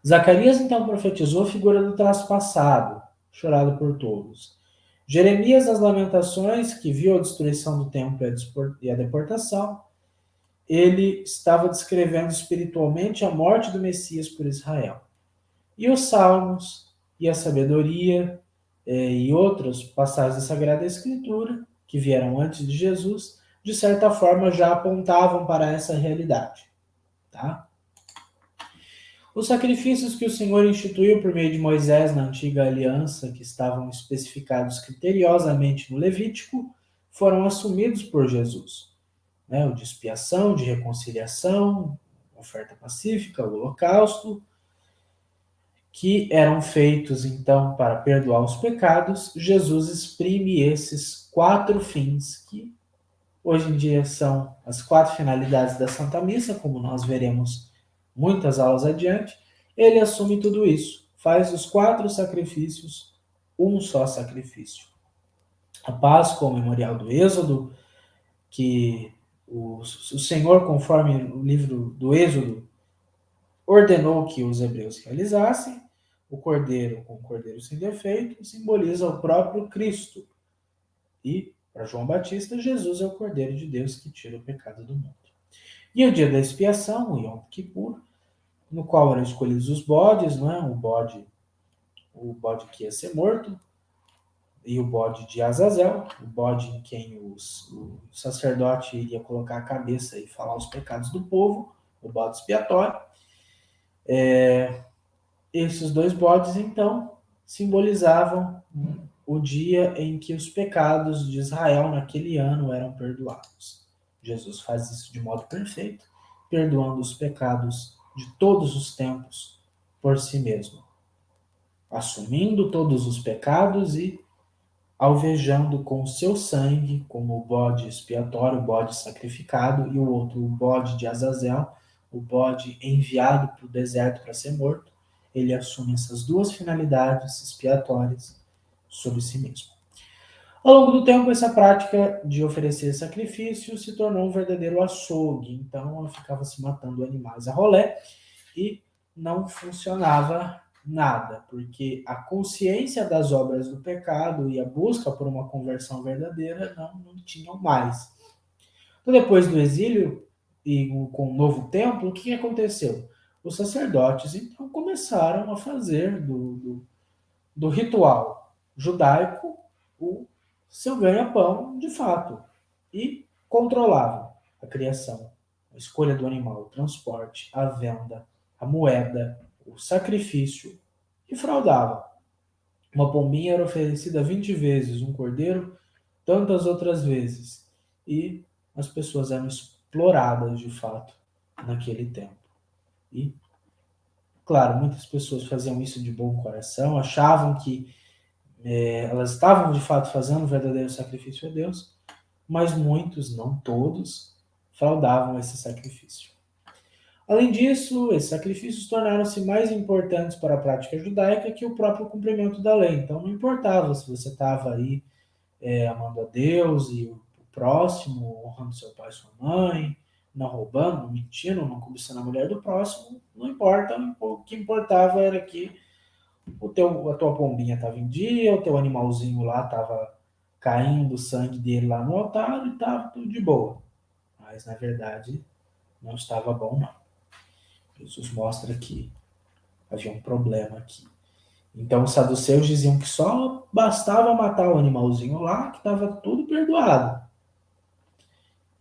Zacarias então profetizou a figura do traspassado, chorado por todos. Jeremias, nas Lamentações, que viu a destruição do templo e a deportação, ele estava descrevendo espiritualmente a morte do Messias por Israel. E os Salmos, e a sabedoria, e outras passagens da Sagrada Escritura, que vieram antes de Jesus, de certa forma já apontavam para essa realidade. Tá? Os sacrifícios que o Senhor instituiu por meio de Moisés na antiga aliança, que estavam especificados criteriosamente no Levítico, foram assumidos por Jesus. O de expiação, de reconciliação, oferta pacífica, o holocausto, que eram feitos então para perdoar os pecados. Jesus exprime esses 4 fins que hoje em dia são as 4 finalidades da Santa Missa, como nós veremos muitas aulas adiante. Ele assume tudo isso, faz os 4 sacrifícios um só sacrifício. A Páscoa, o memorial do Êxodo, que o Senhor, conforme o livro do Êxodo, ordenou que os hebreus realizassem. O cordeiro, com o cordeiro sem defeito, simboliza o próprio Cristo. E, para João Batista, Jesus é o Cordeiro de Deus que tira o pecado do mundo. E o dia da expiação, o Yom Kippur, no qual eram escolhidos os bodes, o bode que ia ser morto, e o bode de Azazel, o bode em quem o sacerdote iria colocar a cabeça e falar os pecados do povo, o bode expiatório. Esses 2 bodes, então, simbolizavam o dia em que os pecados de Israel naquele ano eram perdoados. Jesus faz isso de modo perfeito, perdoando os pecados de todos os tempos por si mesmo, assumindo todos os pecados e alvejando com seu sangue, como o bode expiatório, o bode sacrificado, e o outro, o bode de Azazel, o bode enviado para o deserto para ser morto. Ele assume essas 2 finalidades expiatórias sobre si mesmo. Ao longo do tempo, essa prática de oferecer sacrifício se tornou um verdadeiro açougue. Então, ela ficava se matando animais a rolé e não funcionava nada, porque a consciência das obras do pecado e a busca por uma conversão verdadeira não tinham mais. Então, depois do exílio e com o novo templo, o que aconteceu? Os sacerdotes, então, começaram a fazer do ritual judaico o seu ganha-pão de fato e controlavam a criação, a escolha do animal, o transporte, a venda, a moeda, o sacrifício e fraudavam. Uma pombinha era oferecida 20 vezes, um cordeiro tantas outras vezes. E as pessoas eram exploradas de fato naquele tempo. E, claro, muitas pessoas faziam isso de bom coração, achavam que elas estavam de fato fazendo um verdadeiro sacrifício a Deus, mas muitos, não todos, fraudavam esse sacrifício. Além disso, esses sacrifícios tornaram-se mais importantes para a prática judaica que o próprio cumprimento da lei. Então, não importava se você estava aí amando a Deus e o próximo, honrando seu pai e sua mãe, não roubando, não mentindo, não cobiçando a mulher do próximo, não importa. O que importava era que a tua pombinha estava em dia, o teu animalzinho lá estava caindo o sangue dele lá no altar e estava tudo de boa. Mas, na verdade, não estava bom, não. Jesus mostra que havia um problema aqui. Então, os saduceus diziam que só bastava matar o animalzinho lá, que estava tudo perdoado.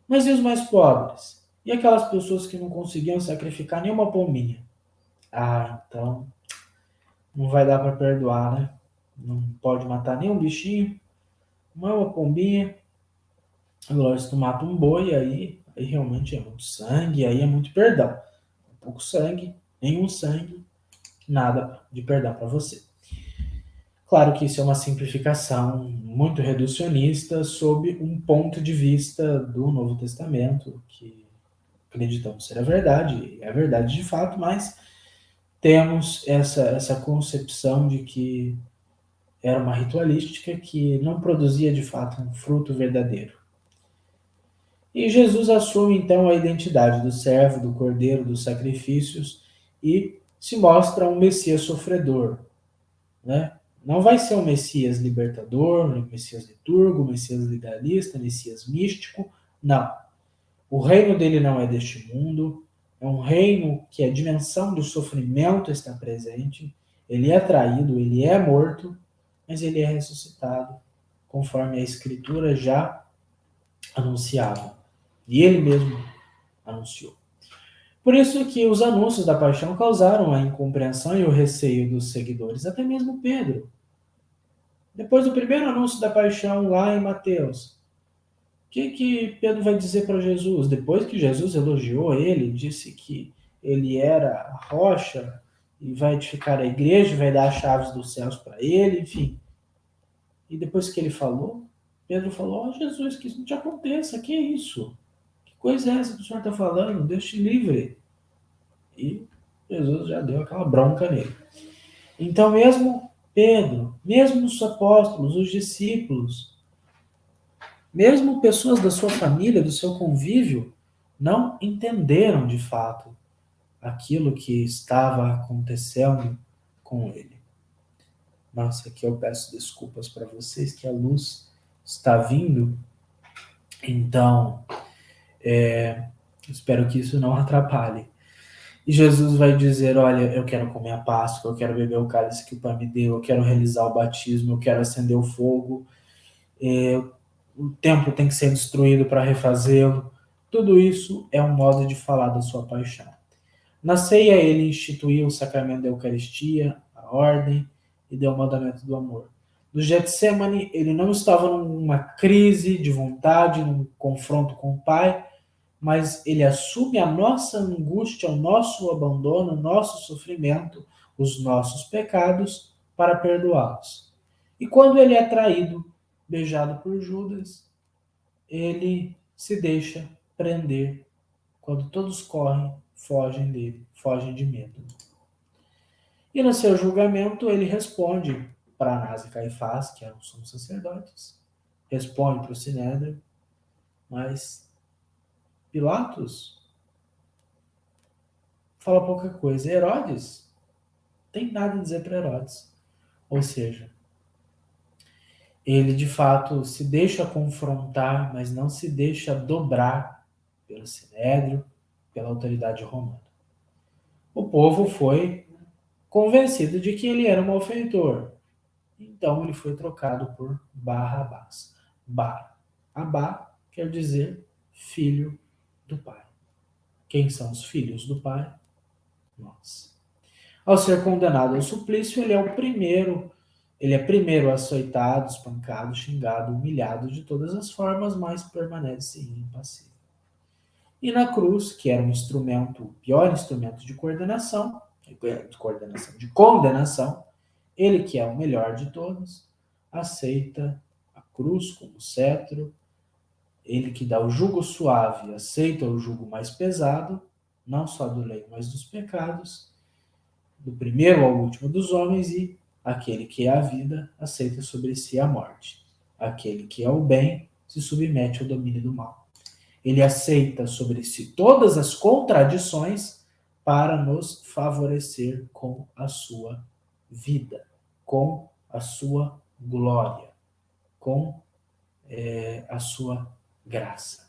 Mas e os mais pobres? E aquelas pessoas que não conseguiam sacrificar nenhuma pombinha? Ah, então não vai dar para perdoar, né? Não pode matar nenhum bichinho, uma pombinha. Agora, se tu mata um boi, aí realmente é muito sangue, aí é muito perdão. Pouco sangue, nenhum sangue, nada de perdão para você. Claro que isso é uma simplificação muito reducionista sob um ponto de vista do Novo Testamento, que acreditamos ser a verdade, é a verdade de fato, mas temos essa concepção de que era uma ritualística que não produzia de fato um fruto verdadeiro. E Jesus assume então a identidade do servo, do cordeiro, dos sacrifícios e se mostra um Messias sofredor, né? Não vai ser um Messias libertador, um Messias liturgo, um Messias legalista, um Messias místico, não. O reino dele não é deste mundo, é um reino que a dimensão do sofrimento está presente, ele é traído, ele é morto, mas ele é ressuscitado, conforme a Escritura já anunciava. E ele mesmo anunciou. Por isso que os anúncios da paixão causaram a incompreensão e o receio dos seguidores, até mesmo Pedro. Depois do primeiro anúncio da paixão lá em Mateus, o que Pedro vai dizer para Jesus? Depois que Jesus elogiou ele, disse que ele era a rocha e vai edificar a igreja, vai dar as chaves dos céus para ele, enfim. E depois que ele falou, Pedro falou: oh, Jesus, que isso não te aconteça, que é isso? Que coisa é essa que o senhor está falando? Deus te livre. E Jesus já deu aquela bronca nele. Então, mesmo Pedro, mesmo os apóstolos, os discípulos, mesmo pessoas da sua família, do seu convívio, não entenderam de fato aquilo que estava acontecendo com ele. Nossa, aqui eu peço desculpas para vocês que a luz está vindo, então espero que isso não atrapalhe. E Jesus vai dizer: olha, eu quero comer a Páscoa, eu quero beber o cálice que o Pai me deu, eu quero realizar o batismo, eu quero acender o fogo, o templo tem que ser destruído para refazê-lo. Tudo isso é um modo de falar da sua paixão. Na ceia, ele instituiu o sacramento da Eucaristia, a ordem, e deu o mandamento do amor. No Getsemane, ele não estava numa crise de vontade, num confronto com o Pai, mas ele assume a nossa angústia, o nosso abandono, o nosso sofrimento, os nossos pecados, para perdoá-los. E quando ele é traído, beijado por Judas, ele se deixa prender. Quando todos correm, fogem dele, fogem de medo. E no seu julgamento, ele responde para Anás e Caifás, que eram sumos sacerdotes, responde para o Sinédrio, mas Pilatos fala pouca coisa. Herodes tem nada a dizer para Herodes. Ou seja, ele de fato se deixa confrontar, mas não se deixa dobrar pelo Sinédrio, pela autoridade romana. O povo foi convencido de que ele era um malfeitor. Então ele foi trocado por Barrabás. Barabá quer dizer filho do Pai. Quem são os filhos do Pai? Nós. Ao ser condenado ao suplício, ele é primeiro açoitado, espancado, xingado, humilhado de todas as formas, mas permanece impassível. E na cruz, que era um instrumento, o pior instrumento de condenação, ele que é o melhor de todos, aceita a cruz como cetro, ele que dá o jugo suave, aceita o jugo mais pesado, não só do lei, mas dos pecados, do primeiro ao último dos homens, e aquele que é a vida aceita sobre si a morte. Aquele que é o bem se submete ao domínio do mal. Ele aceita sobre si todas as contradições para nos favorecer com a sua vida, com a sua glória, com a sua graça.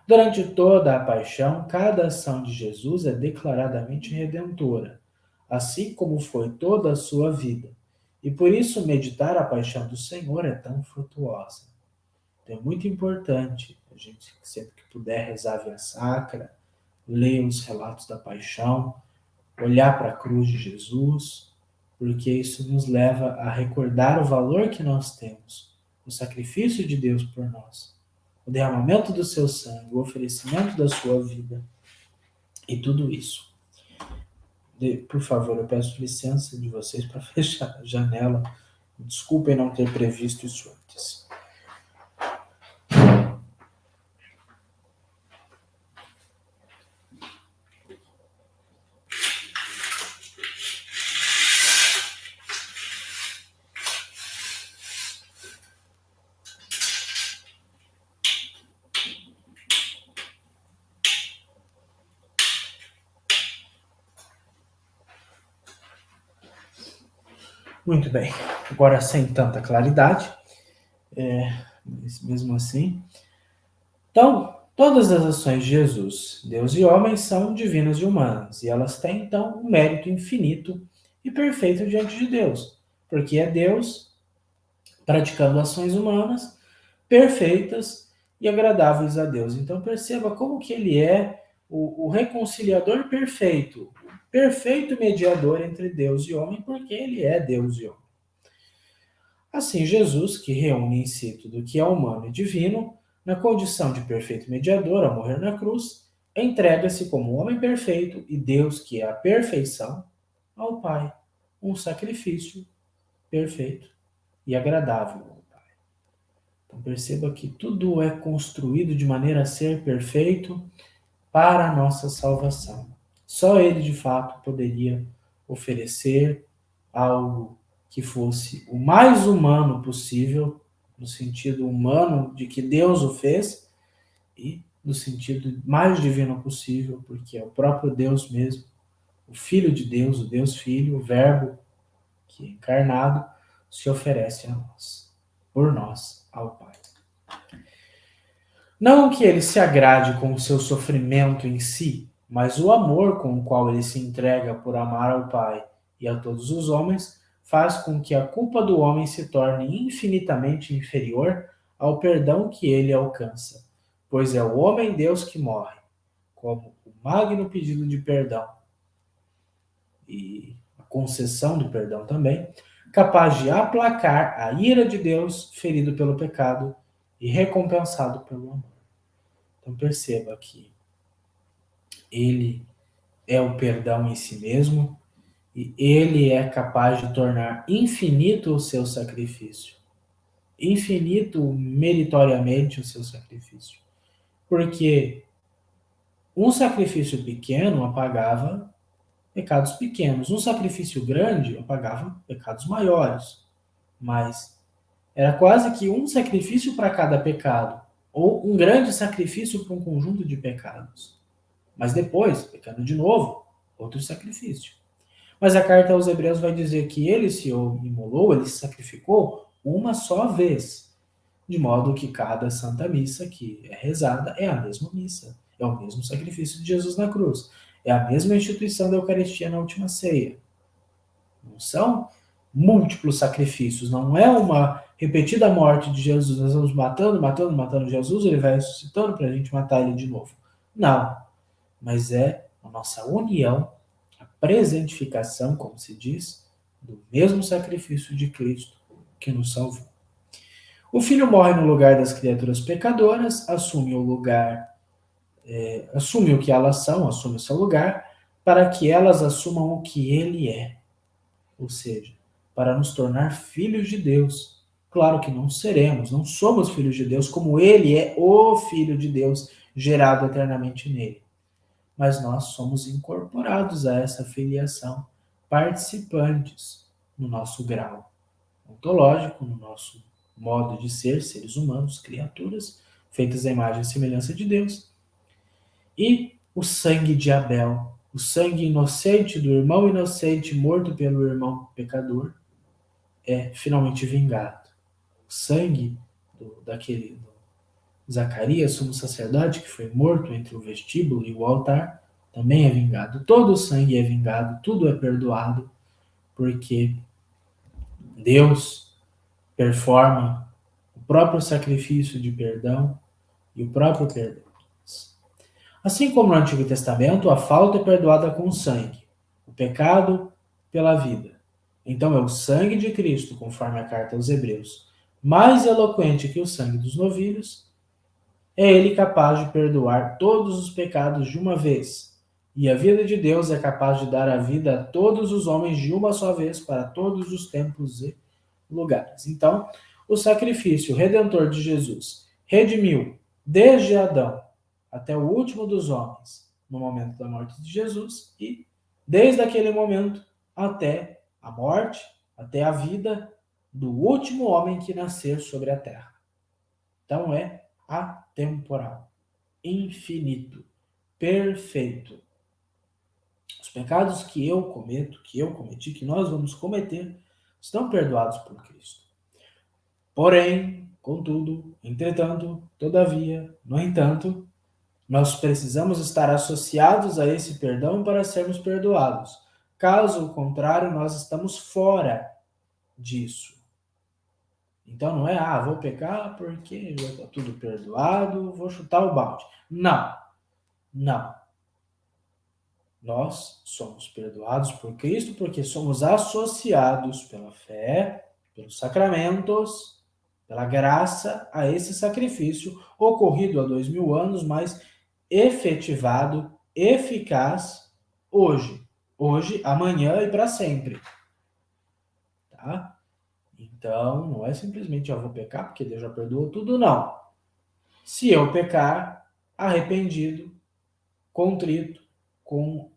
Durante toda a paixão, cada ação de Jesus é declaradamente redentora, assim como foi toda a sua vida. E por isso meditar a paixão do Senhor é tão frutuosa. Então, é muito importante a gente, sempre que puder, rezar a Via Sacra, ler os relatos da paixão, olhar para a cruz de Jesus, porque isso nos leva a recordar o valor que nós temos, o sacrifício de Deus por nós, o derramamento do seu sangue, o oferecimento da sua vida e tudo isso. Por favor, eu peço licença de vocês para fechar a janela. Desculpem não ter previsto isso antes. Muito bem. Agora, sem tanta claridade, mas mesmo assim. Então, todas as ações de Jesus, Deus e homem, são divinas e humanas, e elas têm, então, um mérito infinito e perfeito diante de Deus, porque é Deus praticando ações humanas perfeitas e agradáveis a Deus. Então, perceba como que ele é o reconciliador perfeito, o perfeito mediador entre Deus e homem, porque ele é Deus e homem. Assim, Jesus, que reúne em si tudo que é humano e divino, na condição de perfeito mediador ao morrer na cruz, entrega-se como homem perfeito e Deus, que é a perfeição, ao Pai, um sacrifício perfeito e agradável ao Pai. Então perceba que tudo é construído de maneira a ser perfeito para a nossa salvação. Só Ele, de fato, poderia oferecer algo que fosse o mais humano possível, no sentido humano de que Deus o fez, e no sentido mais divino possível, porque é o próprio Deus mesmo, o Filho de Deus, o Deus Filho, o Verbo que é encarnado, se oferece a nós, por nós, ao Pai. Não que ele se agrade com o seu sofrimento em si, mas o amor com o qual ele se entrega por amar ao Pai e a todos os homens faz com que a culpa do homem se torne infinitamente inferior ao perdão que ele alcança, pois é o homem-deus que morre, como o magno pedido de perdão e a concessão do perdão também, capaz de aplacar a ira de Deus ferido pelo pecado e recompensado pelo amor. Então perceba que ele é o perdão em si mesmo e ele é capaz de tornar infinito o seu sacrifício. Infinito meritoriamente o seu sacrifício. Porque um sacrifício pequeno apagava pecados pequenos. Um sacrifício grande apagava pecados maiores. Mas era quase que um sacrifício para cada pecado. Ou um grande sacrifício para um conjunto de pecados. Mas depois, pecando de novo, outro sacrifício. Mas a carta aos Hebreus vai dizer que ele se imolou, ele se sacrificou uma só vez. De modo que cada Santa Missa que é rezada é a mesma missa. É o mesmo sacrifício de Jesus na cruz. É a mesma instituição da Eucaristia na última ceia. Não são múltiplos sacrifícios, não é uma repetida morte de Jesus, nós vamos matando Jesus, ele vai ressuscitando para a gente matar ele de novo. Não, mas é a nossa união, a presentificação, como se diz, do mesmo sacrifício de Cristo que nos salvou. O Filho morre no lugar das criaturas pecadoras, assume o lugar, assume o que elas são, assume o seu lugar, para que elas assumam o que ele é, ou seja, para nos tornar filhos de Deus. Claro que não seremos, não somos filhos de Deus como ele é o Filho de Deus, gerado eternamente nele. Mas nós somos incorporados a essa filiação, participantes no nosso grau ontológico, no nosso modo de ser, seres humanos, criaturas, feitas à imagem e semelhança de Deus. E o sangue de Abel, o sangue inocente do irmão inocente morto pelo irmão pecador, é finalmente vingado. O sangue daquele Zacarias, sumo sacerdote, que foi morto entre o vestíbulo e o altar, também é vingado. Todo o sangue é vingado, tudo é perdoado, porque Deus performa o próprio sacrifício de perdão e o próprio perdão. Assim como no Antigo Testamento, a falta é perdoada com sangue, o pecado pela vida. Então é o sangue de Cristo, conforme a carta aos Hebreus, mais eloquente que o sangue dos novilhos, é ele capaz de perdoar todos os pecados de uma vez. E a vida de Deus é capaz de dar a vida a todos os homens de uma só vez, para todos os tempos e lugares. Então, o sacrifício redentor de Jesus redimiu desde Adão até o último dos homens, no momento da morte de Jesus, e desde aquele momento até a morte, até a vida do último homem que nascer sobre a terra. Então é atemporal, infinito, perfeito. Os pecados que eu cometo, que eu cometi, que nós vamos cometer, estão perdoados por Cristo. Porém, contudo, entretanto, todavia, no entanto, nós precisamos estar associados a esse perdão para sermos perdoados. Caso contrário, nós estamos fora disso. Então não é, vou pecar porque já está tudo perdoado, vou chutar o balde. Não, não. Nós somos perdoados por Cristo porque somos associados pela fé, pelos sacramentos, pela graça a esse sacrifício ocorrido há 2000 anos, mas efetivado, eficaz hoje. Hoje, amanhã e para sempre. Tá? Então, não é simplesmente eu vou pecar porque Deus já perdoou tudo, não. Se eu pecar, arrependido, contrito, com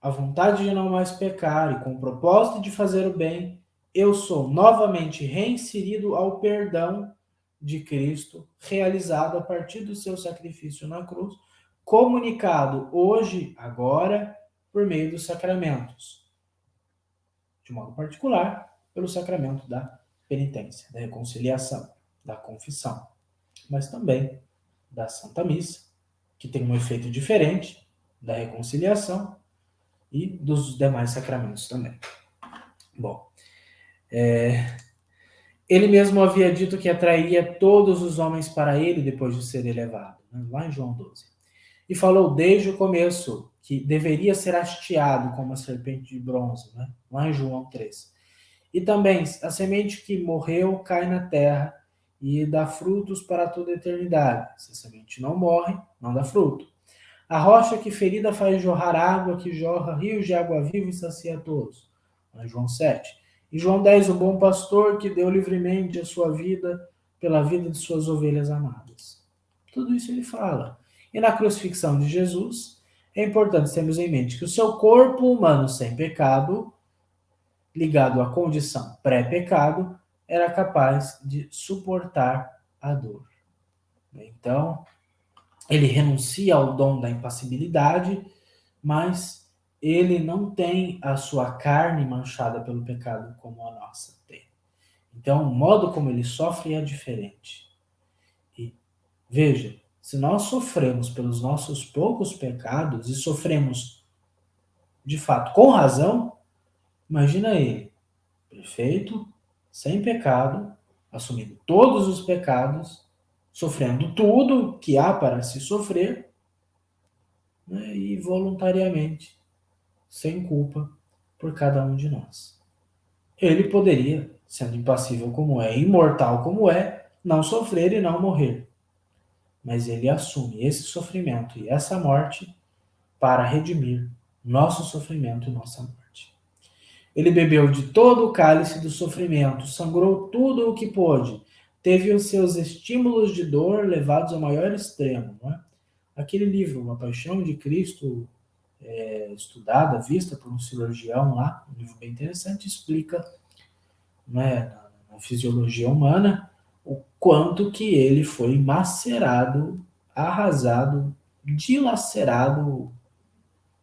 a vontade de não mais pecar e com o propósito de fazer o bem, eu sou novamente reinserido ao perdão de Cristo, realizado a partir do seu sacrifício na cruz, comunicado hoje, agora, por meio dos sacramentos. De modo particular, pelo sacramento da penitência, da reconciliação, da confissão, mas também da Santa Missa, que tem um efeito diferente da reconciliação e dos demais sacramentos também. Bom, ele mesmo havia dito que atrairia todos os homens para ele depois de ser elevado, né? Lá em João 12. E falou desde o começo que deveria ser hasteado como a serpente de bronze, né? Lá em João 3. E também a semente que morreu cai na terra e dá frutos para toda a eternidade. Se a semente não morre, não dá fruto. A rocha que ferida faz jorrar água, que jorra rios de água viva e sacia todos. Lá em João 7. E João 10, o bom pastor que deu livremente a sua vida pela vida de suas ovelhas amadas. Tudo isso ele fala. E na crucifixão de Jesus, é importante termos em mente que o seu corpo humano sem pecado, ligado à condição pré-pecado, era capaz de suportar a dor. Então, ele renuncia ao dom da impassibilidade, mas ele não tem a sua carne manchada pelo pecado como a nossa tem. Então, o modo como ele sofre é diferente. E veja, se nós sofremos pelos nossos poucos pecados e sofremos, de fato, com razão, imagina ele, perfeito, sem pecado, assumindo todos os pecados, sofrendo tudo que há para se sofrer, né, e voluntariamente, sem culpa, por cada um de nós. Ele poderia, sendo impassível como é, imortal como é, não sofrer e não morrer. Mas ele assume esse sofrimento e essa morte para redimir nosso sofrimento e nossa morte. Ele bebeu de todo o cálice do sofrimento, sangrou tudo o que pôde, teve os seus estímulos de dor levados ao maior extremo. Não é? Aquele livro, Uma Paixão de Cristo, estudada, vista por um cirurgião lá, um livro bem interessante, explica, né, na fisiologia humana, o quanto que ele foi macerado, arrasado, dilacerado,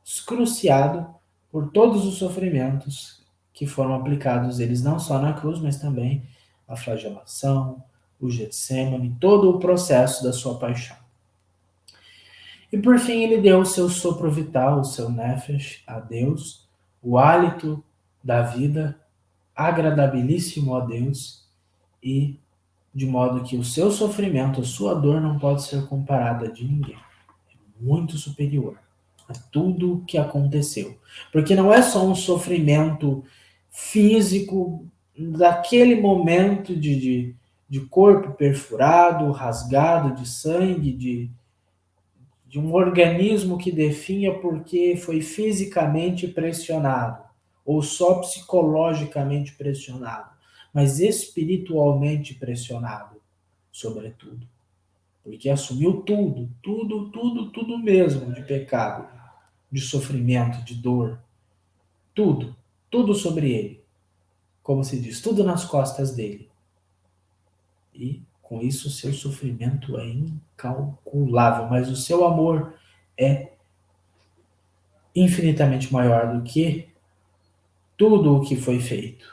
excruciado por todos os sofrimentos que foram aplicados eles não só na cruz, mas também a flagelação, o Getsemane, todo o processo da sua paixão. E por fim ele deu o seu sopro vital, o seu nefesh, a Deus, o hálito da vida, agradabilíssimo a Deus, e de modo que o seu sofrimento, a sua dor não pode ser comparada de ninguém. É muito superior a tudo que aconteceu. Porque não é só um sofrimento físico daquele momento de corpo perfurado, rasgado de sangue, de um organismo que definha porque foi fisicamente pressionado, ou só psicologicamente pressionado, mas espiritualmente pressionado, sobretudo. Porque assumiu tudo mesmo de pecado, de sofrimento, de dor, tudo sobre ele. Como se diz, tudo nas costas dele. E com isso o seu sofrimento é incalculável, mas o seu amor é infinitamente maior do que tudo o que foi feito,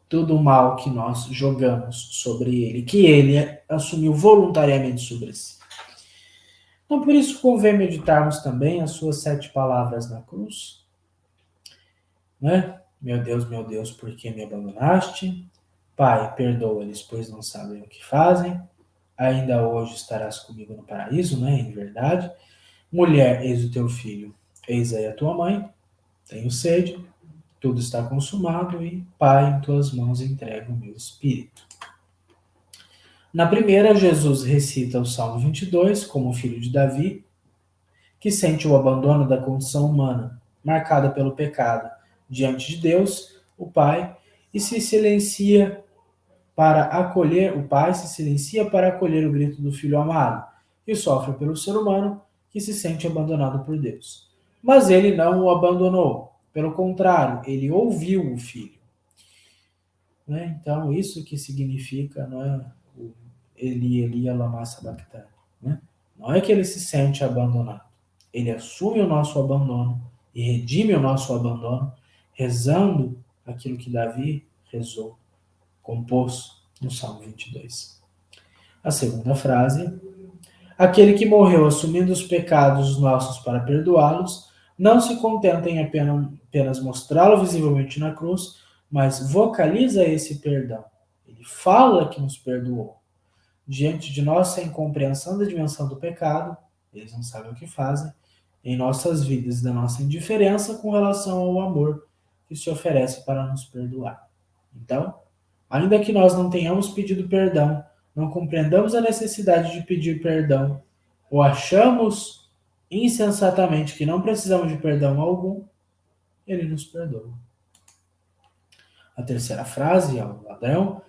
todo o mal que nós jogamos sobre ele, que ele assumiu voluntariamente sobre si. Então, por isso, convém meditarmos também as suas 7 palavras na cruz, né? Meu Deus, por que me abandonaste? Pai, perdoa-lhes, pois não sabem o que fazem. Ainda hoje estarás comigo no paraíso, né? Em verdade. Mulher, eis o teu filho, eis aí a tua mãe. Tenho sede, tudo está consumado e, Pai, em tuas mãos entrego o meu espírito. Na primeira, Jesus recita o Salmo 22 como filho de Davi, que sente o abandono da condição humana, marcada pelo pecado, diante de Deus, o Pai, e se silencia para acolher, o Pai se silencia para acolher o grito do Filho amado, e sofre pelo ser humano que se sente abandonado por Deus. Mas ele não o abandonou, pelo contrário, ele ouviu o Filho. Né? Então, isso que significa, não é, o Eli lama sabachthani, né? Não é que ele se sente abandonado, ele assume o nosso abandono e redime o nosso abandono, rezando aquilo que Davi rezou, compôs no Salmo 22. A segunda frase: aquele que morreu assumindo os pecados nossos para perdoá-los, não se contenta em apenas mostrá-lo visivelmente na cruz, mas vocaliza esse perdão. Ele fala que nos perdoou. Diante de nossa incompreensão da dimensão do pecado, eles não sabem o que fazem, em nossas vidas, da nossa indiferença com relação ao amor que se oferece para nos perdoar. Então, ainda que nós não tenhamos pedido perdão, não compreendamos a necessidade de pedir perdão, ou achamos insensatamente que não precisamos de perdão algum, ele nos perdoa. A terceira frase é o ladrão,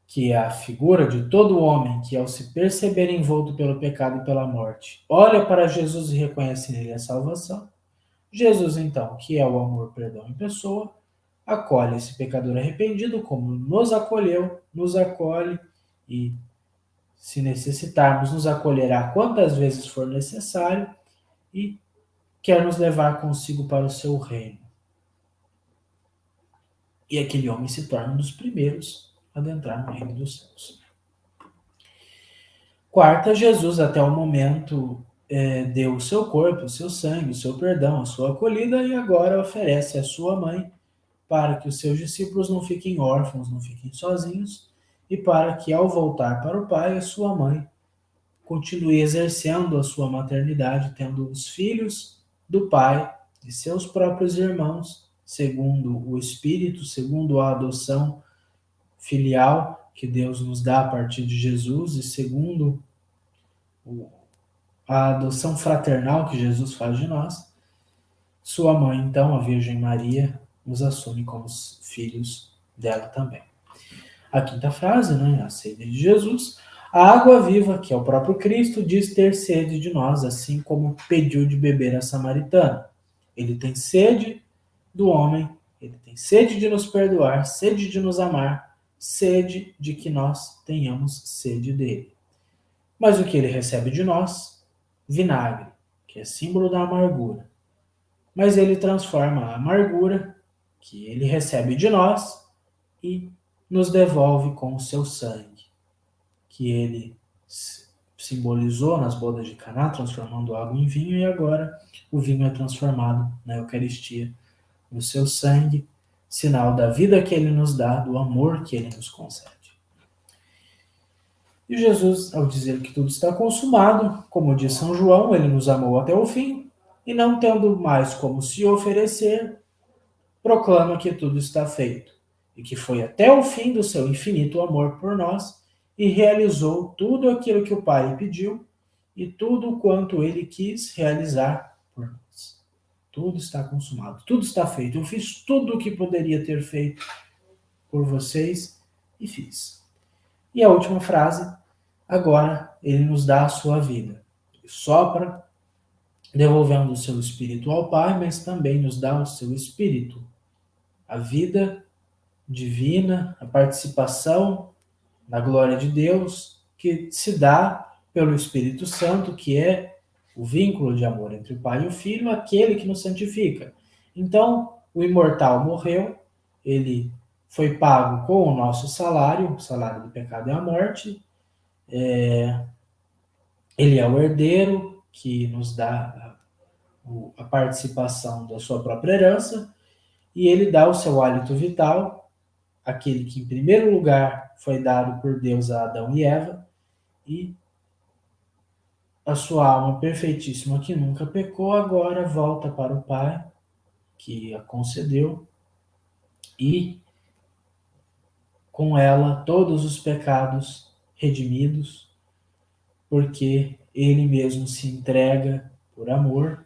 que é a figura de todo homem que, ao se perceber envolto pelo pecado e pela morte, olha para Jesus e reconhece nele a salvação. Jesus, então, que é o amor, perdão em pessoa, acolhe esse pecador arrependido como nos acolheu, nos acolhe e, se necessitarmos, nos acolherá quantas vezes for necessário e quer nos levar consigo para o seu reino. E aquele homem se torna um dos primeiros a adentrar no reino dos céus. Quarta, Jesus até o momento deu o seu corpo, o seu sangue, o seu perdão, a sua acolhida e agora oferece a sua mãe para que os seus discípulos não fiquem órfãos, não fiquem sozinhos, e para que, ao voltar para o Pai, a sua mãe continue exercendo a sua maternidade, tendo os filhos do Pai e seus próprios irmãos, segundo o Espírito, segundo a adoção filial que Deus nos dá a partir de Jesus e segundo a adoção fraternal que Jesus faz de nós. Sua mãe, então, a Virgem Maria, nos assume como filhos dela também. A quinta frase, né, a sede de Jesus. A água viva, que é o próprio Cristo, diz ter sede de nós, assim como pediu de beber a samaritana. Ele tem sede do homem, ele tem sede de nos perdoar, sede de nos amar, sede de que nós tenhamos sede dele. Mas o que ele recebe de nós? Vinagre, que é símbolo da amargura. Mas ele transforma a amargura que ele recebe de nós e nos devolve com o seu sangue, que ele simbolizou nas bodas de Caná, transformando água em vinho, e agora o vinho é transformado na Eucaristia, no seu sangue, sinal da vida que ele nos dá, do amor que ele nos concede. E Jesus, ao dizer que tudo está consumado, como diz São João, ele nos amou até o fim, e não tendo mais como se oferecer, proclama que tudo está feito, e que foi até o fim do seu infinito amor por nós, e realizou tudo aquilo que o Pai pediu, e tudo quanto ele quis realizar por nós. Tudo está consumado, tudo está feito. Eu fiz tudo o que poderia ter feito por vocês, e fiz. E a última frase, agora ele nos dá a sua vida. Ele sopra, devolvendo o seu espírito ao Pai, mas também nos dá o seu espírito. A vida divina, a participação na glória de Deus, que se dá pelo Espírito Santo, que é o vínculo de amor entre o Pai e o Filho, aquele que nos santifica. Então, o imortal morreu, ele foi pago com o nosso salário, o salário do pecado é a morte, ele é o herdeiro que nos dá a participação da sua própria herança, e ele dá o seu hálito vital, aquele que em primeiro lugar foi dado por Deus a Adão e Eva, e a sua alma perfeitíssima que nunca pecou, agora volta para o Pai, que a concedeu, e com ela todos os pecados redimidos, porque ele mesmo se entrega por amor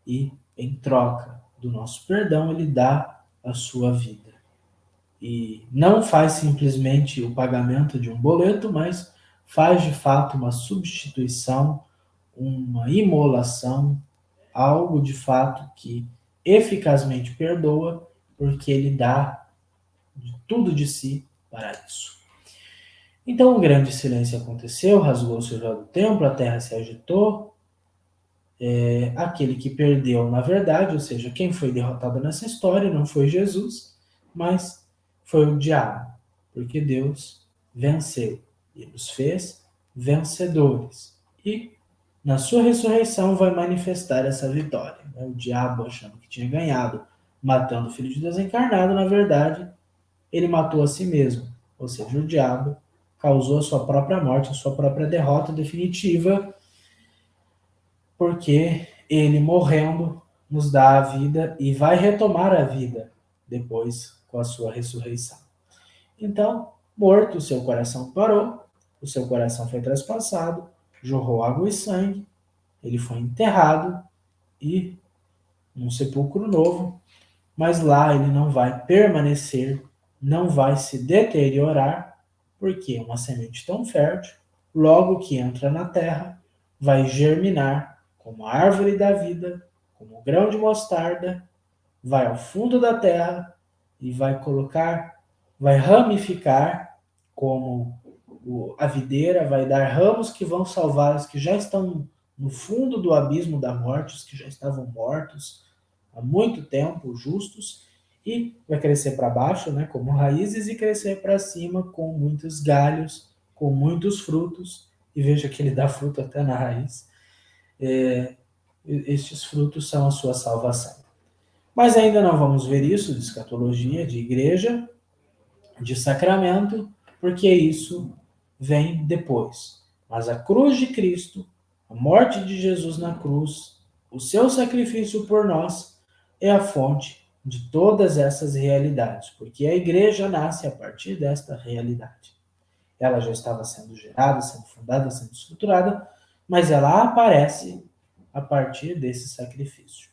e, em troca do nosso perdão, ele dá a sua vida. E não faz simplesmente o pagamento de um boleto, mas faz de fato uma substituição, uma imolação, algo de fato que eficazmente perdoa, porque ele dá tudo de si para isso. Então um grande silêncio aconteceu, rasgou-se o véu do templo, a terra se agitou. Aquele que perdeu, na verdade, ou seja, quem foi derrotado nessa história não foi Jesus, mas foi o diabo, porque Deus venceu e nos fez vencedores. E na sua ressurreição vai manifestar essa vitória. O diabo, achando que tinha ganhado, matando o Filho de Deus encarnado, na verdade, ele matou a si mesmo. Ou seja, o diabo causou a sua própria morte, a sua própria derrota definitiva, porque ele morrendo nos dá a vida e vai retomar a vida depois com a sua ressurreição. Então, morto, o seu coração parou, o seu coração foi traspassado, jorrou água e sangue, ele foi enterrado e num sepulcro novo, mas lá ele não vai permanecer, não vai se deteriorar, porque uma semente tão fértil, logo que entra na terra, vai germinar como a árvore da vida, como o grão de mostarda, vai ao fundo da terra e vai ramificar como a videira, vai dar ramos que vão salvar os que já estão no fundo do abismo da morte, os que já estavam mortos há muito tempo, justos, e vai crescer para baixo, né, como raízes, e crescer para cima com muitos galhos, com muitos frutos, e veja que ele dá fruto até na raiz. Estes frutos são a sua salvação. Mas ainda não vamos ver isso de escatologia, de igreja, de sacramento, porque isso vem depois. Mas a cruz de Cristo, a morte de Jesus na cruz, o seu sacrifício por nós, é a fonte de todas essas realidades, porque a igreja nasce a partir desta realidade. Ela já estava sendo gerada, sendo fundada, sendo estruturada, mas ela aparece a partir desse sacrifício.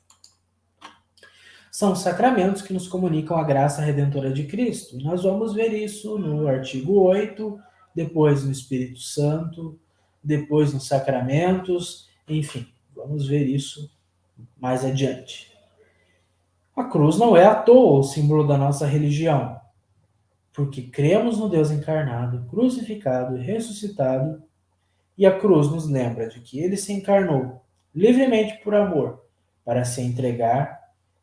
São sacramentos que nos comunicam a graça redentora de Cristo. E nós vamos ver isso no artigo 8, depois no Espírito Santo, depois nos sacramentos, enfim, vamos ver isso mais adiante. A cruz não é à toa o símbolo da nossa religião, porque cremos no Deus encarnado, crucificado e ressuscitado, e a cruz nos lembra de que ele se encarnou livremente por amor, para se entregar,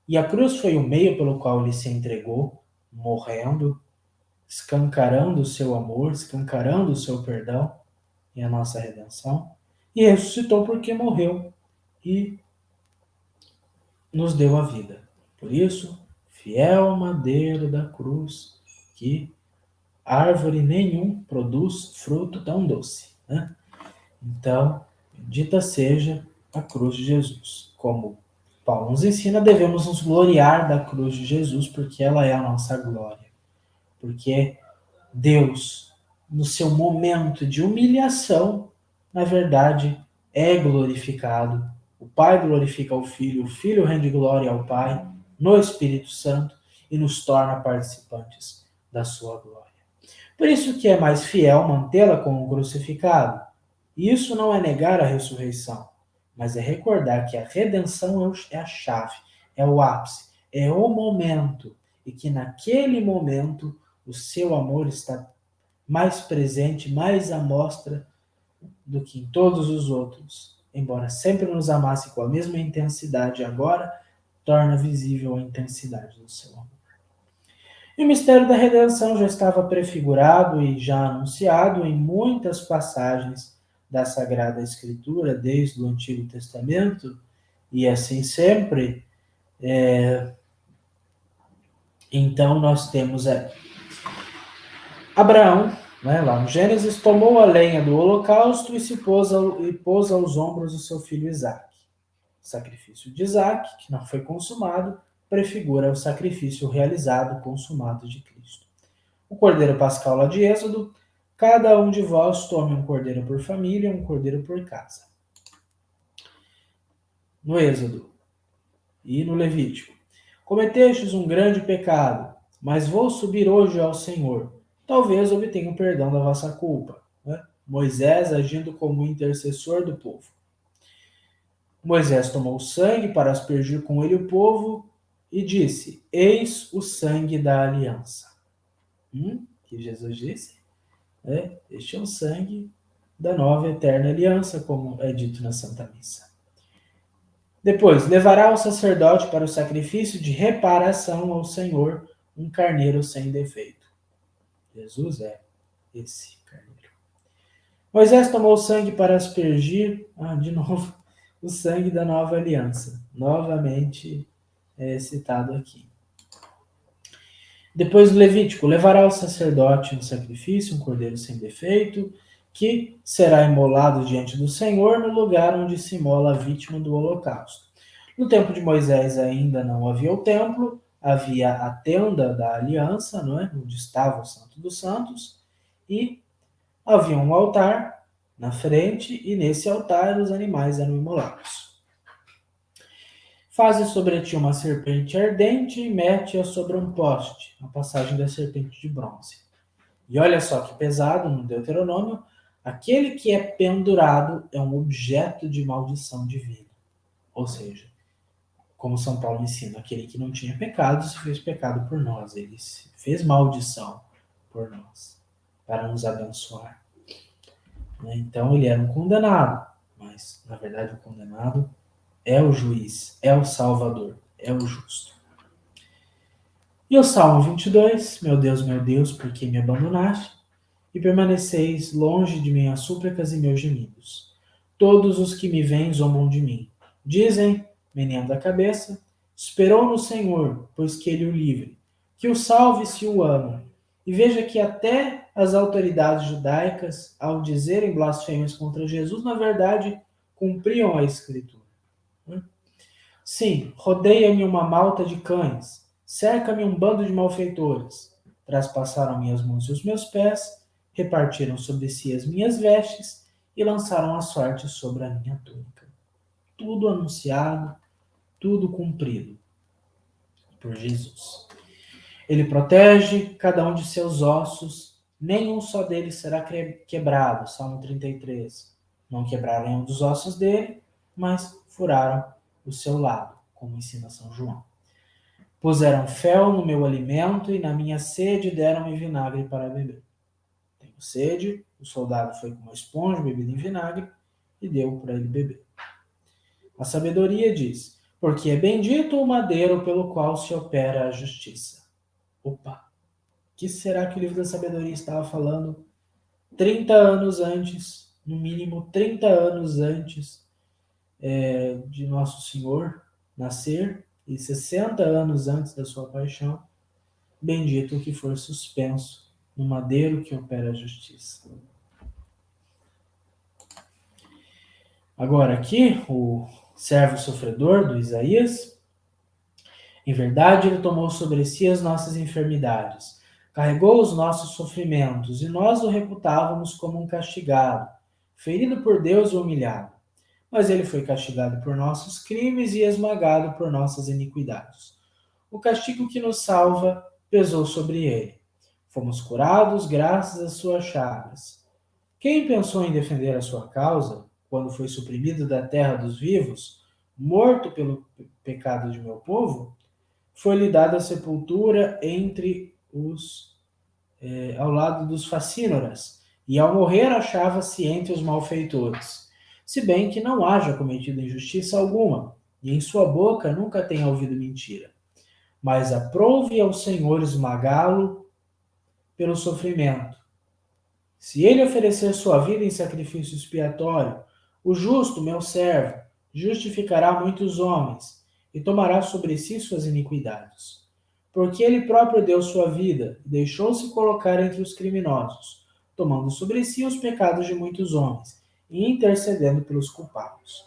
e a cruz foi o meio pelo qual ele se entregou, morrendo, escancarando o seu amor, escancarando o seu perdão e a nossa redenção, e ressuscitou porque morreu e nos deu a vida. Por isso, fiel madeiro da cruz, que árvore nenhum produz fruto tão doce, né? Então, bendita seja a cruz de Jesus. Como Paulo nos ensina, devemos nos gloriar da cruz de Jesus, porque ela é a nossa glória. Porque Deus, no seu momento de humilhação, na verdade, é glorificado. O Pai glorifica o Filho rende glória ao Pai, no Espírito Santo, e nos torna participantes da sua glória. Por isso que é mais fiel mantê-la como crucificado. Isso não é negar a ressurreição, mas é recordar que a redenção é a chave, é o ápice, é o momento, e que naquele momento o seu amor está mais presente, mais à mostra do que em todos os outros. Embora sempre nos amasse com a mesma intensidade, agora torna visível a intensidade do seu amor. E o mistério da redenção já estava prefigurado e já anunciado em muitas passagens da Sagrada Escritura, desde o Antigo Testamento, e assim sempre. Então nós temos Abraão, né, lá no Gênesis, tomou a lenha do holocausto e pôs aos ombros o seu filho Isaque. O sacrifício de Isaque, que não foi consumado, prefigura o sacrifício realizado, consumado de Cristo. O cordeiro pascal lá de Êxodo, cada um de vós tome um cordeiro por família, um cordeiro por casa. No Êxodo e no Levítico, cometestes um grande pecado, mas vou subir hoje ao Senhor. Talvez obtenha o perdão da vossa culpa. Né? Moisés agindo como intercessor do povo. Moisés tomou o sangue para aspergir com ele o povo e disse: Eis o sangue da aliança. Que Jesus disse? Este é o sangue da nova e eterna aliança, como é dito na Santa Missa. Depois, levará o sacerdote para o sacrifício de reparação ao Senhor um carneiro sem defeito. Jesus é esse carneiro. Moisés tomou o sangue para aspergir, de novo, o sangue da nova aliança. Novamente citado aqui. Depois do Levítico, levará o sacerdote um sacrifício, um cordeiro sem defeito, que será imolado diante do Senhor no lugar onde se imola a vítima do holocausto. No tempo de Moisés ainda não havia o templo, havia a tenda da aliança, não é? Onde estava o Santo dos Santos, e havia um altar na frente, e nesse altar os animais eram imolados. Faze sobre ti uma serpente ardente e mete-a sobre um poste, a passagem da serpente de bronze. E olha só que pesado no Deuteronômio, aquele que é pendurado é um objeto de maldição divina. Ou seja, como São Paulo ensina, aquele que não tinha pecado se fez pecado por nós, ele fez maldição por nós, para nos abençoar. Então ele era um condenado, mas na verdade o condenado é o juiz, é o salvador, é o justo. E o Salmo 22, meu Deus, por que me abandonaste? E permaneceis longe de minhas súplicas e meus gemidos. Todos os que me veem zombam de mim. Dizem, meneando a cabeça, Esperou no Senhor, pois que ele o livre. Que o salve se o ama. E veja que até as autoridades judaicas, ao dizerem blasfêmias contra Jesus, na verdade, cumpriam a Escritura. Sim, rodeia-me uma malta de cães, cerca-me um bando de malfeitores. Traspassaram minhas mãos e os meus pés, repartiram sobre si as minhas vestes e lançaram a sorte sobre a minha túnica. Tudo anunciado, tudo cumprido por Jesus. Ele protege cada um de seus ossos, nenhum só deles será quebrado. Salmo 33. Não quebraram nenhum dos ossos dele, mas furaram o seu lado, como ensina São João. Puseram fel no meu alimento e na minha sede deram-me vinagre para beber. Tenho sede, o soldado foi com uma esponja bebida em vinagre e deu para ele beber. A sabedoria diz, porque é bendito o madeiro pelo qual se opera a justiça. Opa! O que será que o livro da sabedoria estava falando 30 anos antes, no mínimo 30 anos antes de Nosso Senhor nascer e 60 anos antes da sua paixão? Bendito o que for suspenso no madeiro que opera a justiça. Agora aqui, o servo sofredor do Isaías, em verdade ele tomou sobre si as nossas enfermidades, carregou os nossos sofrimentos, e nós o reputávamos como um castigado, ferido por Deus e humilhado. Mas ele foi castigado por nossos crimes e esmagado por nossas iniquidades. O castigo que nos salva pesou sobre ele. Fomos curados graças às suas chagas. Quem pensou em defender a sua causa, quando foi suprimido da terra dos vivos, morto pelo pecado de meu povo? Foi-lhe dada a sepultura entre ao lado dos facínoras, e ao morrer achava-se entre os malfeitores. Se bem que não haja cometido injustiça alguma, e em sua boca nunca tenha ouvido mentira. Mas aprove ao Senhor esmagá-lo pelo sofrimento. Se ele oferecer sua vida em sacrifício expiatório, o justo, meu servo, justificará muitos homens e tomará sobre si suas iniquidades. Porque ele próprio deu sua vida e deixou-se colocar entre os criminosos, tomando sobre si os pecados de muitos homens e intercedendo pelos culpados.